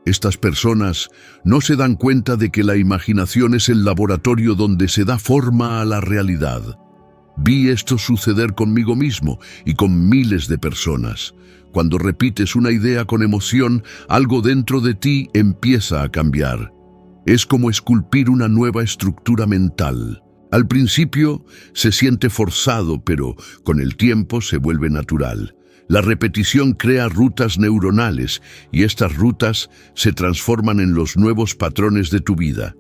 Estas personas no se dan cuenta de que la imaginación es el laboratorio donde se da forma a la realidad. Vi esto suceder conmigo mismo y con miles de personas. Cuando repites una idea con emoción, algo dentro de ti empieza a cambiar. Es como esculpir una nueva estructura mental. Al principio se siente forzado, pero con el tiempo se vuelve natural. La repetición crea rutas neuronales y estas rutas se transforman en los nuevos patrones de tu vida.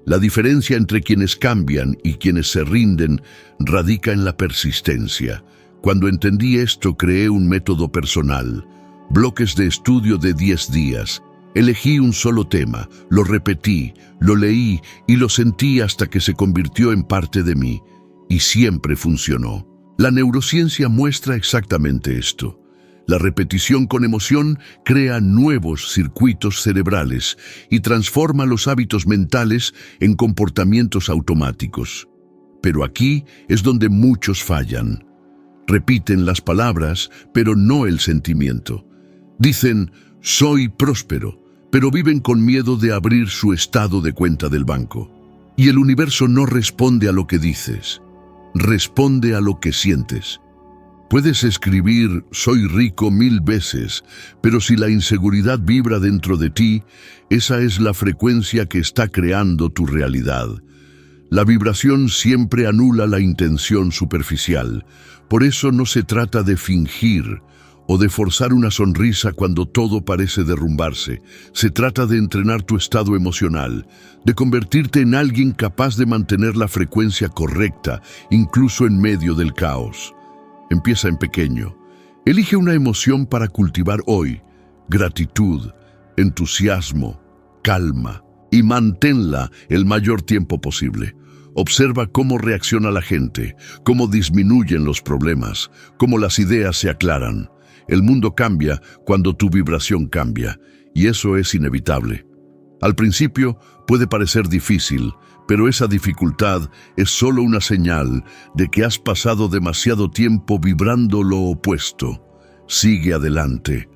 La diferencia entre quienes cambian y quienes se rinden radica en la persistencia. Cuando entendí esto, creé un método personal, bloques de estudio de 10 días. Elegí un solo tema, lo repetí, lo leí y lo sentí hasta que se convirtió en parte de mí. Y siempre funcionó. La neurociencia muestra exactamente esto. La repetición con emoción crea nuevos circuitos cerebrales y transforma los hábitos mentales en comportamientos automáticos. Pero aquí es donde muchos fallan. Repiten las palabras, pero no el sentimiento. Dicen, soy próspero, pero viven con miedo de abrir su estado de cuenta del banco. Y el universo no responde a lo que dices, responde a lo que sientes. Puedes escribir «soy rico» 1000 veces, pero si la inseguridad vibra dentro de ti, esa es la frecuencia que está creando tu realidad. La vibración siempre anula la intención superficial. Por eso no se trata de fingir o de forzar una sonrisa cuando todo parece derrumbarse. Se trata de entrenar tu estado emocional, de convertirte en alguien capaz de mantener la frecuencia correcta, incluso en medio del caos. Empieza en pequeño. Elige una emoción para cultivar hoy: gratitud, entusiasmo, calma, y manténla el mayor tiempo posible. Observa cómo reacciona la gente, cómo disminuyen los problemas, cómo las ideas se aclaran. El mundo cambia cuando tu vibración cambia, y eso es inevitable. Al principio puede parecer difícil, pero esa dificultad es solo una señal de que has pasado demasiado tiempo vibrando lo opuesto. Sigue adelante.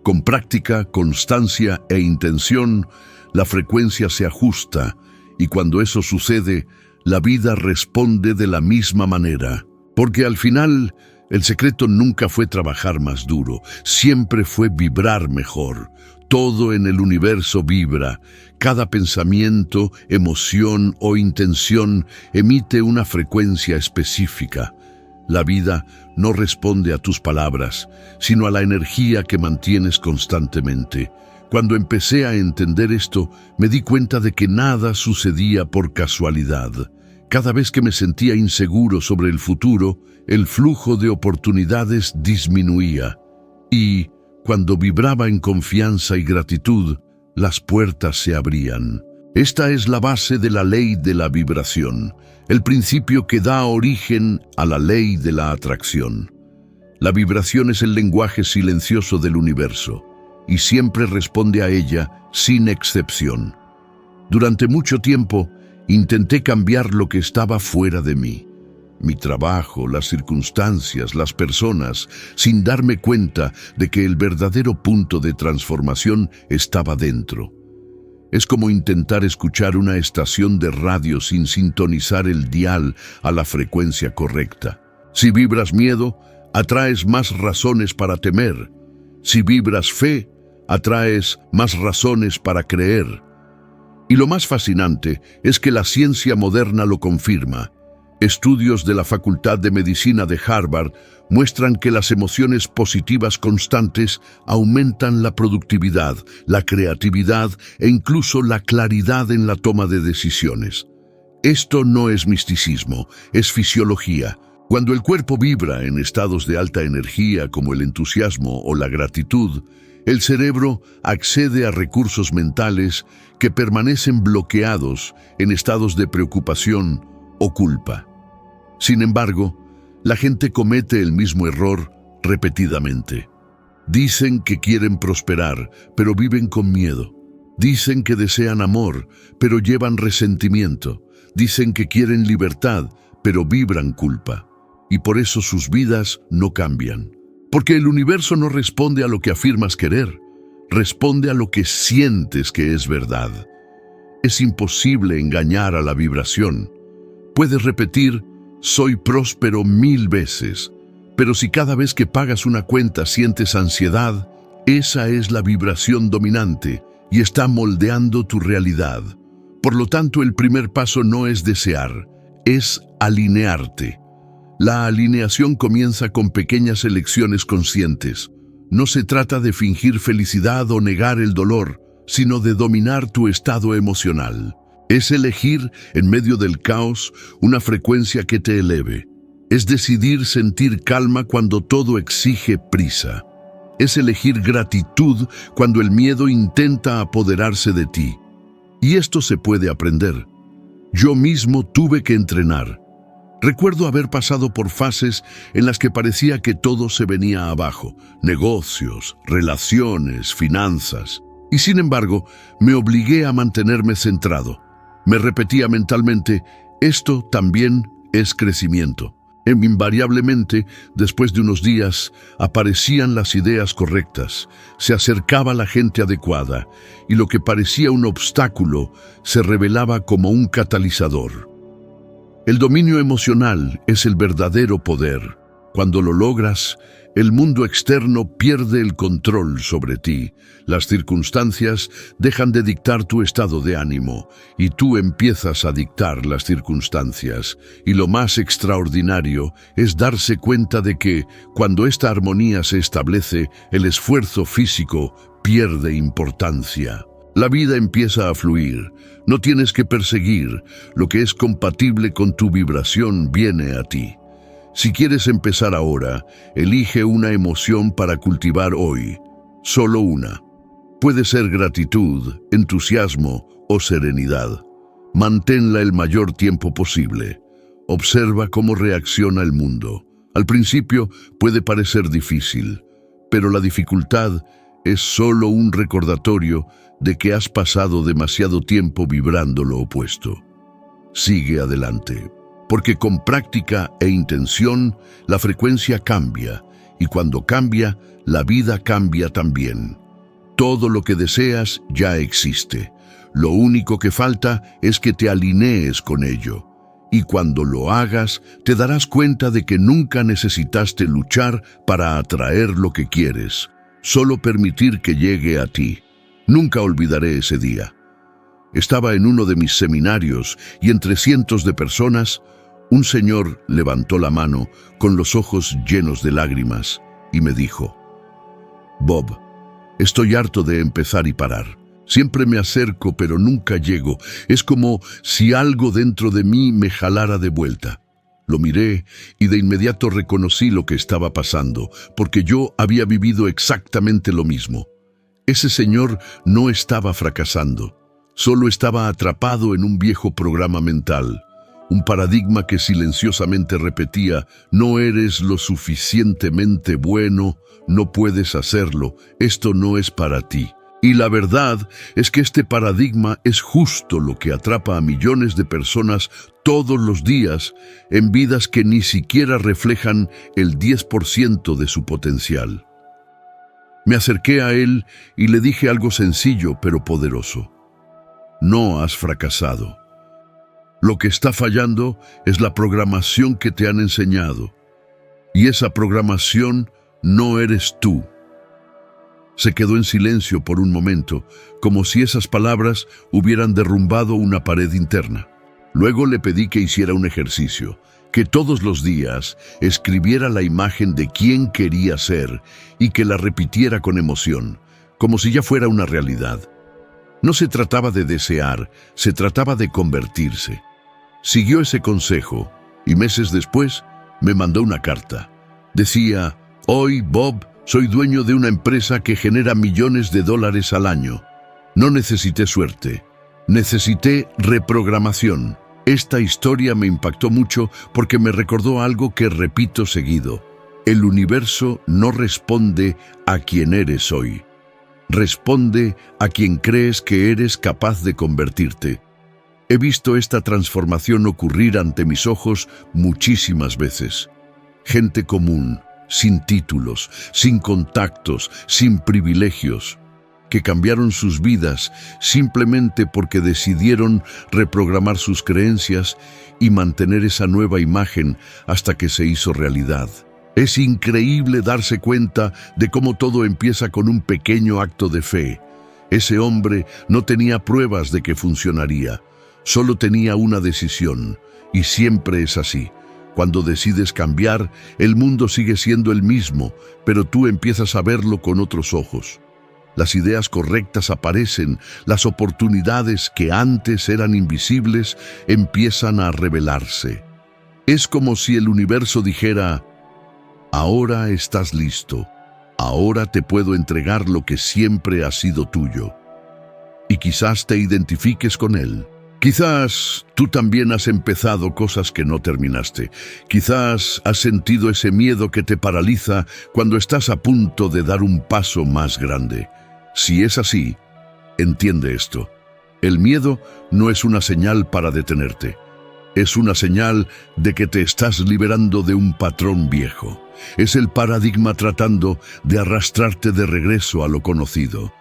Con práctica, constancia e intención, la frecuencia se ajusta, y cuando eso sucede, la vida responde de la misma manera. Porque al final, el secreto nunca fue trabajar más duro, siempre fue vibrar mejor. Todo en el universo vibra. Cada pensamiento, emoción o intención emite una frecuencia específica. La vida no responde a tus palabras, sino a la energía que mantienes constantemente. Cuando empecé a entender esto, me di cuenta de que nada sucedía por casualidad. Cada vez que me sentía inseguro sobre el futuro, el flujo de oportunidades disminuía. Y, cuando vibraba en confianza y gratitud, las puertas se abrían. Esta es la base de la ley de la vibración, el principio que da origen a la ley de la atracción. La vibración es el lenguaje silencioso del universo, y siempre responde a ella sin excepción. Durante mucho tiempo, intenté cambiar lo que estaba fuera de mí. Mi trabajo, las circunstancias, las personas, sin darme cuenta de que el verdadero punto de transformación estaba dentro. Es como intentar escuchar una estación de radio sin sintonizar el dial a la frecuencia correcta. Si vibras miedo, atraes más razones para temer. Si vibras fe, atraes más razones para creer. Y lo más fascinante es que la ciencia moderna lo confirma. Estudios de la Facultad de Medicina de Harvard muestran que las emociones positivas constantes aumentan la productividad, la creatividad e incluso la claridad en la toma de decisiones. Esto no es misticismo, es fisiología. Cuando el cuerpo vibra en estados de alta energía como el entusiasmo o la gratitud, el cerebro accede a recursos mentales que permanecen bloqueados en estados de preocupación o culpa. Sin embargo, la gente comete el mismo error repetidamente. Dicen que quieren prosperar, pero viven con miedo. Dicen que desean amor, pero llevan resentimiento. Dicen que quieren libertad, pero vibran culpa. Y por eso sus vidas no cambian. Porque el universo no responde a lo que afirmas querer, responde a lo que sientes que es verdad. Es imposible engañar a la vibración. Puedes repetir «soy próspero» 1000 veces, pero si cada vez que pagas una cuenta sientes ansiedad, esa es la vibración dominante y está moldeando tu realidad. Por lo tanto, el primer paso no es desear, es alinearte. La alineación comienza con pequeñas elecciones conscientes. No se trata de fingir felicidad o negar el dolor, sino de dominar tu estado emocional. Es elegir, en medio del caos, una frecuencia que te eleve. Es decidir sentir calma cuando todo exige prisa. Es elegir gratitud cuando el miedo intenta apoderarse de ti. Y esto se puede aprender. Yo mismo tuve que entrenar. Recuerdo haber pasado por fases en las que parecía que todo se venía abajo. Negocios, relaciones, finanzas. Y sin embargo, me obligué a mantenerme centrado. Me repetía mentalmente, esto también es crecimiento. Invariablemente, después de unos días, aparecían las ideas correctas, se acercaba la gente adecuada, y lo que parecía un obstáculo se revelaba como un catalizador. El dominio emocional es el verdadero poder. Cuando lo logras, el mundo externo pierde el control sobre ti. Las circunstancias dejan de dictar tu estado de ánimo y tú empiezas a dictar las circunstancias. Y lo más extraordinario es darse cuenta de que, cuando esta armonía se establece, el esfuerzo físico pierde importancia. La vida empieza a fluir. No tienes que perseguir. Lo que es compatible con tu vibración viene a ti. Si quieres empezar ahora, elige una emoción para cultivar hoy. Solo una. Puede ser gratitud, entusiasmo o serenidad. Manténla el mayor tiempo posible. Observa cómo reacciona el mundo. Al principio puede parecer difícil, pero la dificultad es solo un recordatorio de que has pasado demasiado tiempo vibrando lo opuesto. Sigue adelante, porque con práctica e intención la frecuencia cambia, y cuando cambia, la vida cambia también. Todo lo que deseas ya existe. Lo único que falta es que te alinees con ello. Y cuando lo hagas, te darás cuenta de que nunca necesitaste luchar para atraer lo que quieres. Solo permitir que llegue a ti. Nunca olvidaré ese día. Estaba en uno de mis seminarios y entre cientos de personas, un señor levantó la mano con los ojos llenos de lágrimas y me dijo: «Bob, estoy harto de empezar y parar. Siempre me acerco, pero nunca llego. Es como si algo dentro de mí me jalara de vuelta». Lo miré y de inmediato reconocí lo que estaba pasando, porque yo había vivido exactamente lo mismo. Ese señor no estaba fracasando, solo estaba atrapado en un viejo programa mental, un paradigma que silenciosamente repetía: no eres lo suficientemente bueno, no puedes hacerlo, esto no es para ti. Y la verdad es que este paradigma es justo lo que atrapa a millones de personas todos los días en vidas que ni siquiera reflejan el 10% de su potencial. Me acerqué a él y le dije algo sencillo pero poderoso: no has fracasado. Lo que está fallando es la programación que te han enseñado. Y esa programación no eres tú. Se quedó en silencio por un momento, como si esas palabras hubieran derrumbado una pared interna. Luego le pedí que hiciera un ejercicio, que todos los días escribiera la imagen de quién quería ser y que la repitiera con emoción, como si ya fuera una realidad. No se trataba de desear, se trataba de convertirse. Siguió ese consejo y meses después me mandó una carta. Decía: «Hoy, Bob, soy dueño de una empresa que genera millones de dólares al año. No necesité suerte, necesité reprogramación». Esta historia me impactó mucho porque me recordó algo que repito seguido: el universo no responde a quien eres hoy. Responde a quien crees que eres capaz de convertirte. He visto esta transformación ocurrir ante mis ojos muchísimas veces. Gente común, sin títulos, sin contactos, sin privilegios, que cambiaron sus vidas simplemente porque decidieron reprogramar sus creencias y mantener esa nueva imagen hasta que se hizo realidad. Es increíble darse cuenta de cómo todo empieza con un pequeño acto de fe. Ese hombre no tenía pruebas de que funcionaría, solo tenía una decisión, y siempre es así. Cuando decides cambiar, el mundo sigue siendo el mismo, pero tú empiezas a verlo con otros ojos. Las ideas correctas aparecen, las oportunidades que antes eran invisibles empiezan a revelarse. Es como si el universo dijera: «Ahora estás listo, ahora te puedo entregar lo que siempre ha sido tuyo». Y quizás te identifiques con él. Quizás tú también has empezado cosas que no terminaste. Quizás has sentido ese miedo que te paraliza cuando estás a punto de dar un paso más grande. Si es así, entiende esto: el miedo no es una señal para detenerte. Es una señal de que te estás liberando de un patrón viejo. Es el paradigma tratando de arrastrarte de regreso a lo conocido.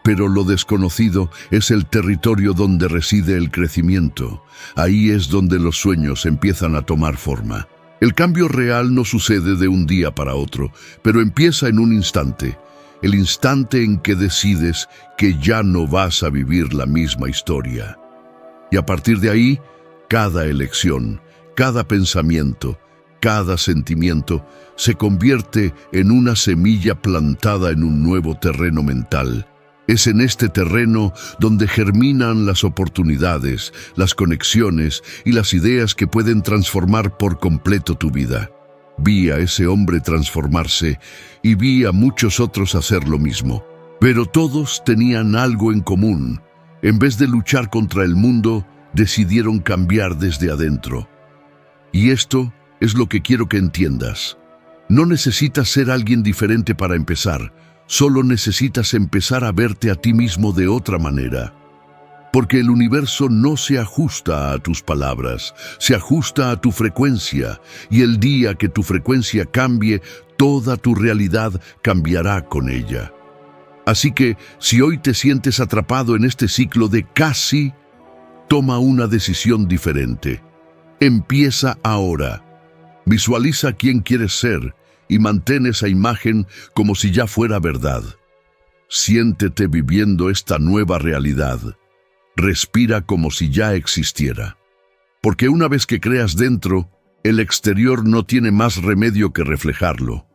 Pero lo desconocido es el territorio donde reside el crecimiento. Ahí es donde los sueños empiezan a tomar forma. El cambio real no sucede de un día para otro, pero empieza en un instante, el instante en que decides que ya no vas a vivir la misma historia. Y a partir de ahí, cada elección, cada pensamiento, cada sentimiento se convierte en una semilla plantada en un nuevo terreno mental. Es en este terreno donde germinan las oportunidades, las conexiones y las ideas que pueden transformar por completo tu vida. Vi a ese hombre transformarse y vi a muchos otros hacer lo mismo. Pero todos tenían algo en común. En vez de luchar contra el mundo, decidieron cambiar desde adentro. Y esto es lo que quiero que entiendas. No necesitas ser alguien diferente para empezar. Solo necesitas empezar a verte a ti mismo de otra manera. Porque el universo no se ajusta a tus palabras, se ajusta a tu frecuencia, y el día que tu frecuencia cambie, toda tu realidad cambiará con ella. Así que, si hoy te sientes atrapado en este ciclo de casi, toma una decisión diferente. Empieza ahora. Visualiza quién quieres ser y mantén esa imagen como si ya fuera verdad. Siéntete viviendo esta nueva realidad. Respira como si ya existiera. Porque una vez que creas dentro, el exterior no tiene más remedio que reflejarlo.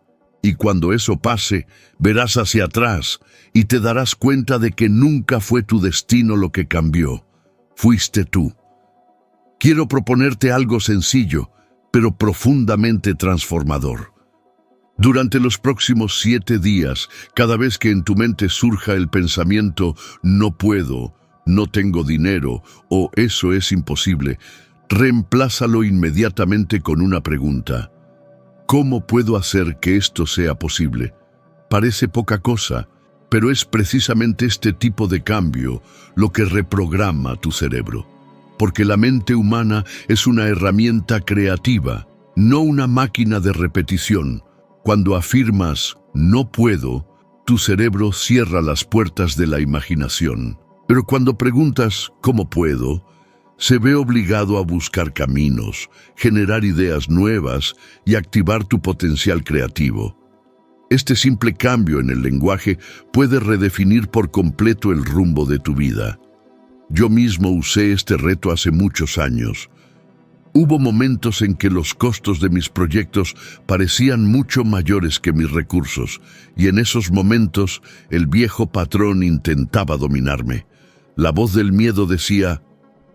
Y cuando eso pase, verás hacia atrás y te darás cuenta de que nunca fue tu destino lo que cambió. Fuiste tú. Quiero proponerte algo sencillo, pero profundamente transformador. Durante los próximos 7 días, cada vez que en tu mente surja el pensamiento «no puedo», «no tengo dinero» o «eso es imposible», reemplázalo inmediatamente con una pregunta. ¿Cómo puedo hacer que esto sea posible? Parece poca cosa, pero es precisamente este tipo de cambio lo que reprograma tu cerebro. Porque la mente humana es una herramienta creativa, no una máquina de repetición. Cuando afirmas «no puedo», tu cerebro cierra las puertas de la imaginación. Pero cuando preguntas «¿cómo puedo?», se ve obligado a buscar caminos, generar ideas nuevas y activar tu potencial creativo. Este simple cambio en el lenguaje puede redefinir por completo el rumbo de tu vida. Yo mismo usé este reto hace muchos años. Hubo momentos en que los costos de mis proyectos parecían mucho mayores que mis recursos, y en esos momentos el viejo patrón intentaba dominarme. La voz del miedo decía,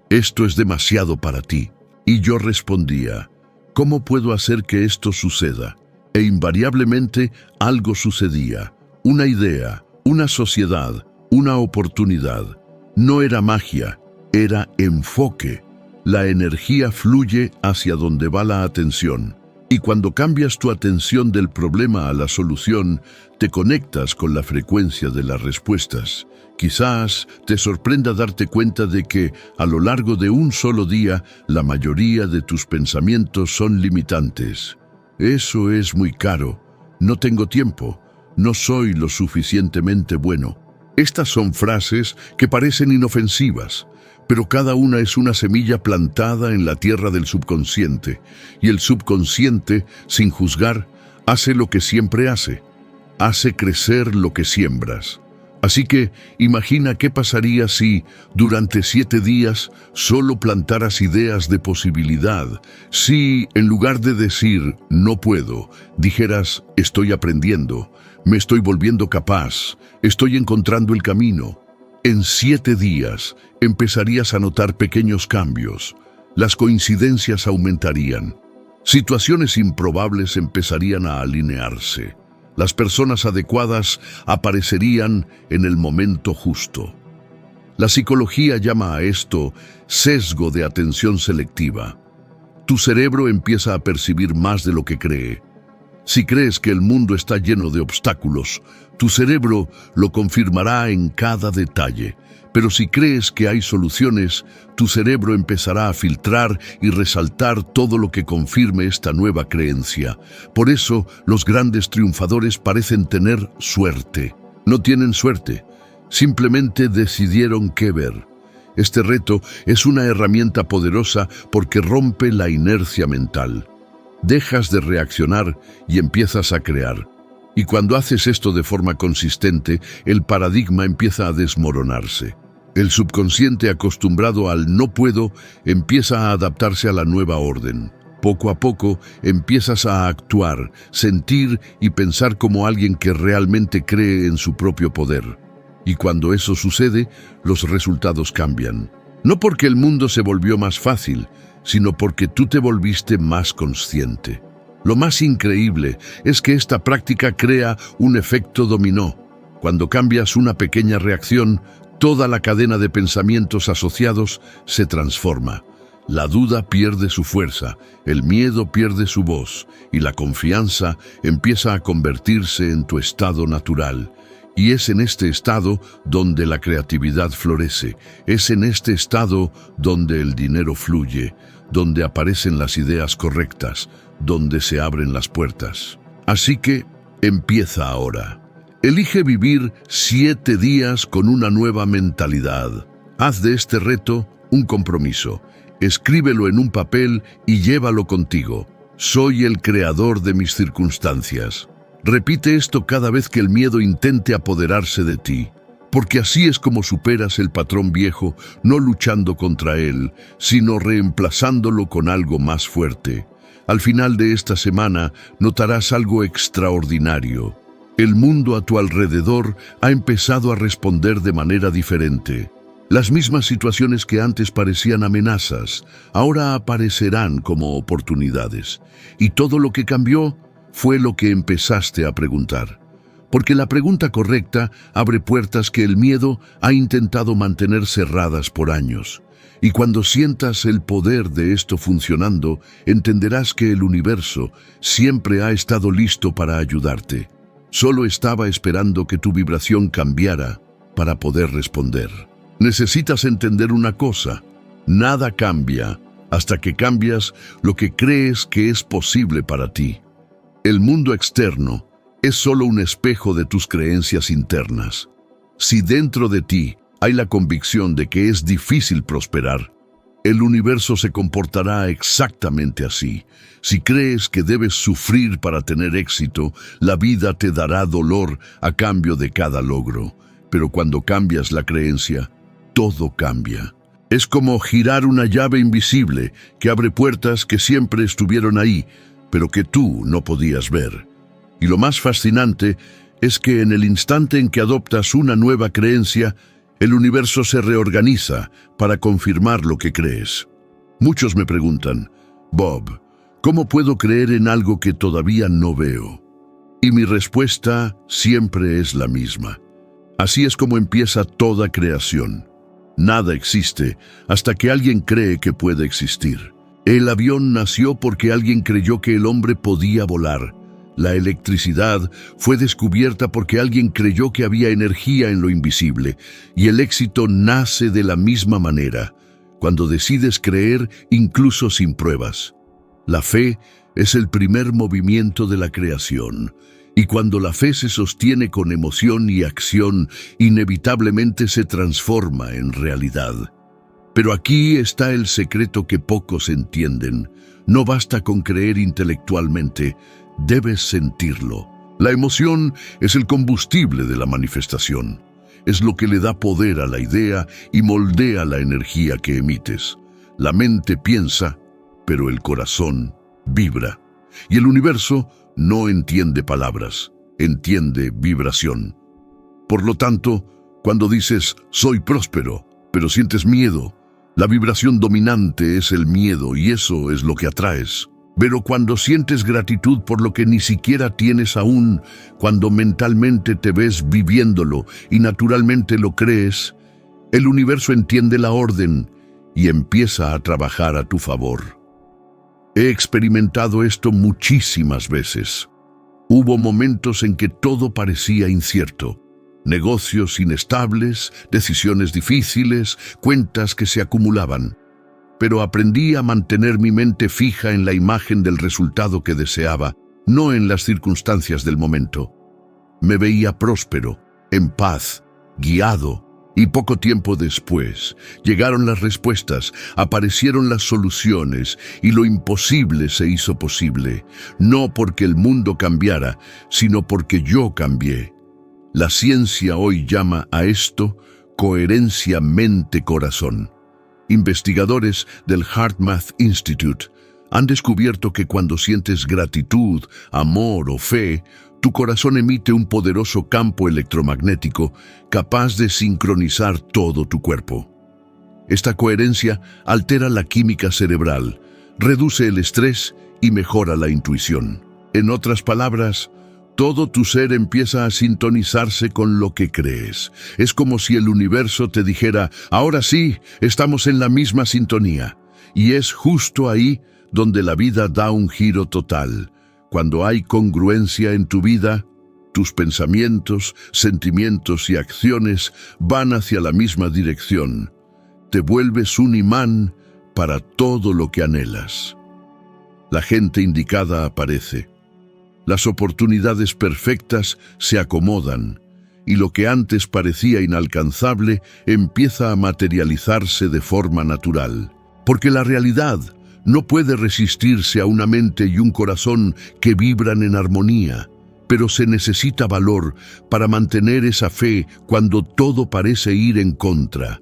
«Esto es demasiado para ti». Y yo respondía, «¿Cómo puedo hacer que esto suceda?». E invariablemente algo sucedía. Una idea, una sociedad, una oportunidad. No era magia, era enfoque. La energía fluye hacia donde va la atención. Y cuando cambias tu atención del problema a la solución, te conectas con la frecuencia de las respuestas. Quizás te sorprenda darte cuenta de que, a lo largo de un solo día, la mayoría de tus pensamientos son limitantes. Eso es muy caro. No tengo tiempo. No soy lo suficientemente bueno. Estas son frases que parecen inofensivas, pero cada una es una semilla plantada en la tierra del subconsciente, y el subconsciente, sin juzgar, hace lo que siempre hace crecer lo que siembras. Así que imagina qué pasaría si, durante 7 días, solo plantaras ideas de posibilidad. Si, en lugar de decir «no puedo», dijeras «estoy aprendiendo», «me estoy volviendo capaz», «estoy encontrando el camino». En 7 días empezarías a notar pequeños cambios. Las coincidencias aumentarían. Situaciones improbables empezarían a alinearse. Las personas adecuadas aparecerían en el momento justo. La psicología llama a esto sesgo de atención selectiva. Tu cerebro empieza a percibir más de lo que cree. Si crees que el mundo está lleno de obstáculos, tu cerebro lo confirmará en cada detalle. Pero si crees que hay soluciones, tu cerebro empezará a filtrar y resaltar todo lo que confirme esta nueva creencia. Por eso, los grandes triunfadores parecen tener suerte. No tienen suerte, simplemente decidieron qué ver. Este reto es una herramienta poderosa porque rompe la inercia mental. dejas de reaccionar y empiezas a crear. Y cuando haces esto de forma consistente, el paradigma empieza a desmoronarse. El subconsciente, acostumbrado al no puedo, empieza a adaptarse a la nueva orden. Poco a poco empiezas a actuar, sentir y pensar como alguien que realmente cree en su propio poder. Y cuando eso sucede, los resultados cambian. No porque el mundo se volvió más fácil, sino porque tú te volviste más consciente. Lo más increíble es que esta práctica crea un efecto dominó. Cuando cambias una pequeña reacción, toda la cadena de pensamientos asociados se transforma. La duda pierde su fuerza, el miedo pierde su voz y la confianza empieza a convertirse en tu estado natural. Y es en este estado donde la creatividad florece, es en este estado donde el dinero fluye, donde aparecen las ideas correctas, donde se abren las puertas. Así que empieza ahora. Elige vivir 7 días con una nueva mentalidad. Haz de este reto un compromiso. Escríbelo en un papel y llévalo contigo. Soy el creador de mis circunstancias. Repite esto cada vez que el miedo intente apoderarse de ti, porque así es como superas el patrón viejo, no luchando contra él, sino reemplazándolo con algo más fuerte. Al final de esta semana notarás algo extraordinario. El mundo a tu alrededor ha empezado a responder de manera diferente. Las mismas situaciones que antes parecían amenazas, ahora aparecerán como oportunidades. Y todo lo que cambió fue lo que empezaste a preguntar. Porque la pregunta correcta abre puertas que el miedo ha intentado mantener cerradas por años. Y cuando sientas el poder de esto funcionando, entenderás que el universo siempre ha estado listo para ayudarte. Solo estaba esperando que tu vibración cambiara para poder responder. Necesitas entender una cosa: nada cambia hasta que cambias lo que crees que es posible para ti. El mundo externo es solo un espejo de tus creencias internas. Si dentro de ti hay la convicción de que es difícil prosperar, el universo se comportará exactamente así. Si crees que debes sufrir para tener éxito, la vida te dará dolor a cambio de cada logro. Pero cuando cambias la creencia, todo cambia. Es como girar una llave invisible que abre puertas que siempre estuvieron ahí, pero que tú no podías ver. Y lo más fascinante es que en el instante en que adoptas una nueva creencia, el universo se reorganiza para confirmar lo que crees. Muchos me preguntan: Bob, ¿cómo puedo creer en algo que todavía no veo? Y mi respuesta siempre es la misma. Así es como empieza toda creación. Nada existe hasta que alguien cree que puede existir. El avión nació porque alguien creyó que el hombre podía volar. La electricidad fue descubierta porque alguien creyó que había energía en lo invisible. Y el éxito nace de la misma manera, cuando decides creer incluso sin pruebas. La fe es el primer movimiento de la creación. Y cuando la fe se sostiene con emoción y acción, inevitablemente se transforma en realidad. Pero aquí está el secreto que pocos entienden. No basta con creer intelectualmente, debes sentirlo. La emoción es el combustible de la manifestación. Es lo que le da poder a la idea y moldea la energía que emites. La mente piensa, pero el corazón vibra. Y el universo no entiende palabras, entiende vibración. Por lo tanto, cuando dices «soy próspero», pero sientes miedo, la vibración dominante es el miedo y eso es lo que atraes. Pero cuando sientes gratitud por lo que ni siquiera tienes aún, cuando mentalmente te ves viviéndolo y naturalmente lo crees, el universo entiende la orden y empieza a trabajar a tu favor. He experimentado esto muchísimas veces. Hubo momentos en que todo parecía incierto. Negocios inestables, decisiones difíciles, cuentas que se acumulaban. Pero aprendí a mantener mi mente fija en la imagen del resultado que deseaba, no en las circunstancias del momento. Me veía próspero, en paz, guiado, Y poco tiempo después, llegaron las respuestas, aparecieron las soluciones y lo imposible se hizo posible, no porque el mundo cambiara, sino porque yo cambié. La ciencia hoy llama a esto coherencia mente-corazón. Investigadores del HeartMath Institute han descubierto que cuando sientes gratitud, amor o fe, tu corazón emite un poderoso campo electromagnético capaz de sincronizar todo tu cuerpo. Esta coherencia altera la química cerebral, reduce el estrés y mejora la intuición. En otras palabras, todo tu ser empieza a sintonizarse con lo que crees. Es como si el universo te dijera, ahora sí, estamos en la misma sintonía. Y es justo ahí donde la vida da un giro total. Cuando hay congruencia en tu vida, tus pensamientos, sentimientos y acciones van hacia la misma dirección. Te vuelves un imán para todo lo que anhelas. La gente indicada aparece. Las oportunidades perfectas se acomodan y lo que antes parecía inalcanzable empieza a materializarse de forma natural. Porque la realidad no puede resistirse a una mente y un corazón que vibran en armonía, pero se necesita valor para mantener esa fe cuando todo parece ir en contra.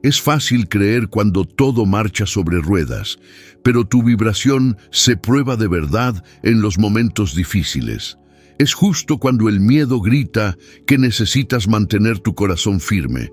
Es fácil creer cuando todo marcha sobre ruedas, pero tu vibración se prueba de verdad en los momentos difíciles. Es justo cuando el miedo grita que necesitas mantener tu corazón firme,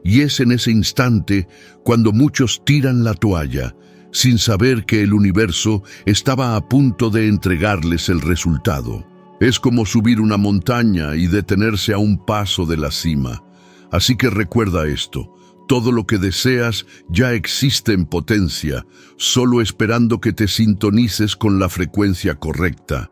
y es en ese instante cuando muchos tiran la toalla, sin saber que el universo estaba a punto de entregarles el resultado. Es como subir una montaña y detenerse a un paso de la cima. Así que recuerda esto, todo lo que deseas ya existe en potencia, solo esperando que te sintonices con la frecuencia correcta.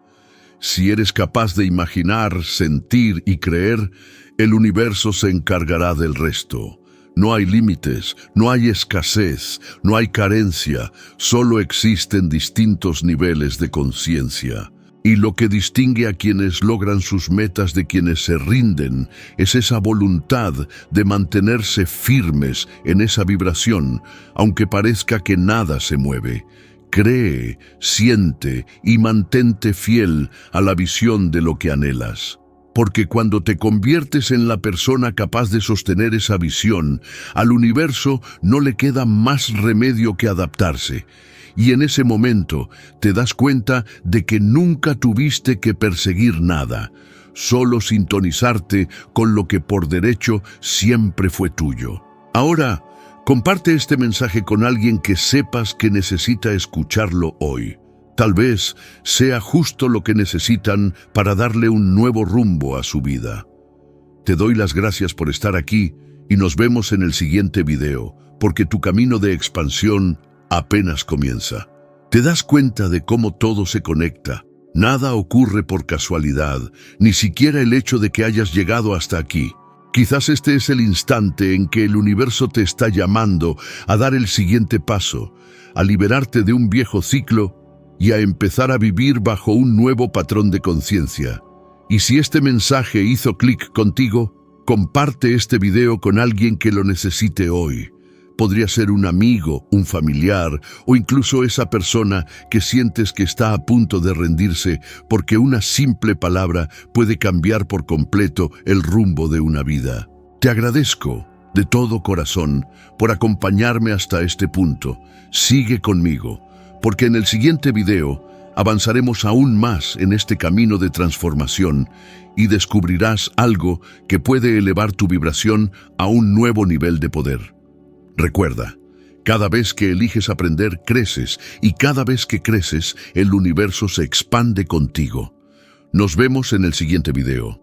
Si eres capaz de imaginar, sentir y creer, el universo se encargará del resto. No hay límites, no hay escasez, no hay carencia, solo existen distintos niveles de conciencia. Y lo que distingue a quienes logran sus metas de quienes se rinden es esa voluntad de mantenerse firmes en esa vibración, aunque parezca que nada se mueve. Cree, siente y mantente fiel a la visión de lo que anhelas. Porque cuando te conviertes en la persona capaz de sostener esa visión, al universo no le queda más remedio que adaptarse. Y en ese momento te das cuenta de que nunca tuviste que perseguir nada, solo sintonizarte con lo que por derecho siempre fue tuyo. Ahora, comparte este mensaje con alguien que sepas que necesita escucharlo hoy. Tal vez sea justo lo que necesitan para darle un nuevo rumbo a su vida. Te doy las gracias por estar aquí y nos vemos en el siguiente video, porque tu camino de expansión apenas comienza. Te das cuenta de cómo todo se conecta. Nada ocurre por casualidad, ni siquiera el hecho de que hayas llegado hasta aquí. Quizás este es el instante en que el universo te está llamando a dar el siguiente paso, a liberarte de un viejo ciclo y a empezar a vivir bajo un nuevo patrón de conciencia. Y si este mensaje hizo clic contigo, comparte este video con alguien que lo necesite hoy. Podría ser un amigo, un familiar o incluso esa persona que sientes que está a punto de rendirse porque una simple palabra puede cambiar por completo el rumbo de una vida. Te agradezco de todo corazón por acompañarme hasta este punto. Sigue conmigo, porque en el siguiente video avanzaremos aún más en este camino de transformación y descubrirás algo que puede elevar tu vibración a un nuevo nivel de poder. Recuerda, cada vez que eliges aprender, creces, y cada vez que creces, el universo se expande contigo. Nos vemos en el siguiente video.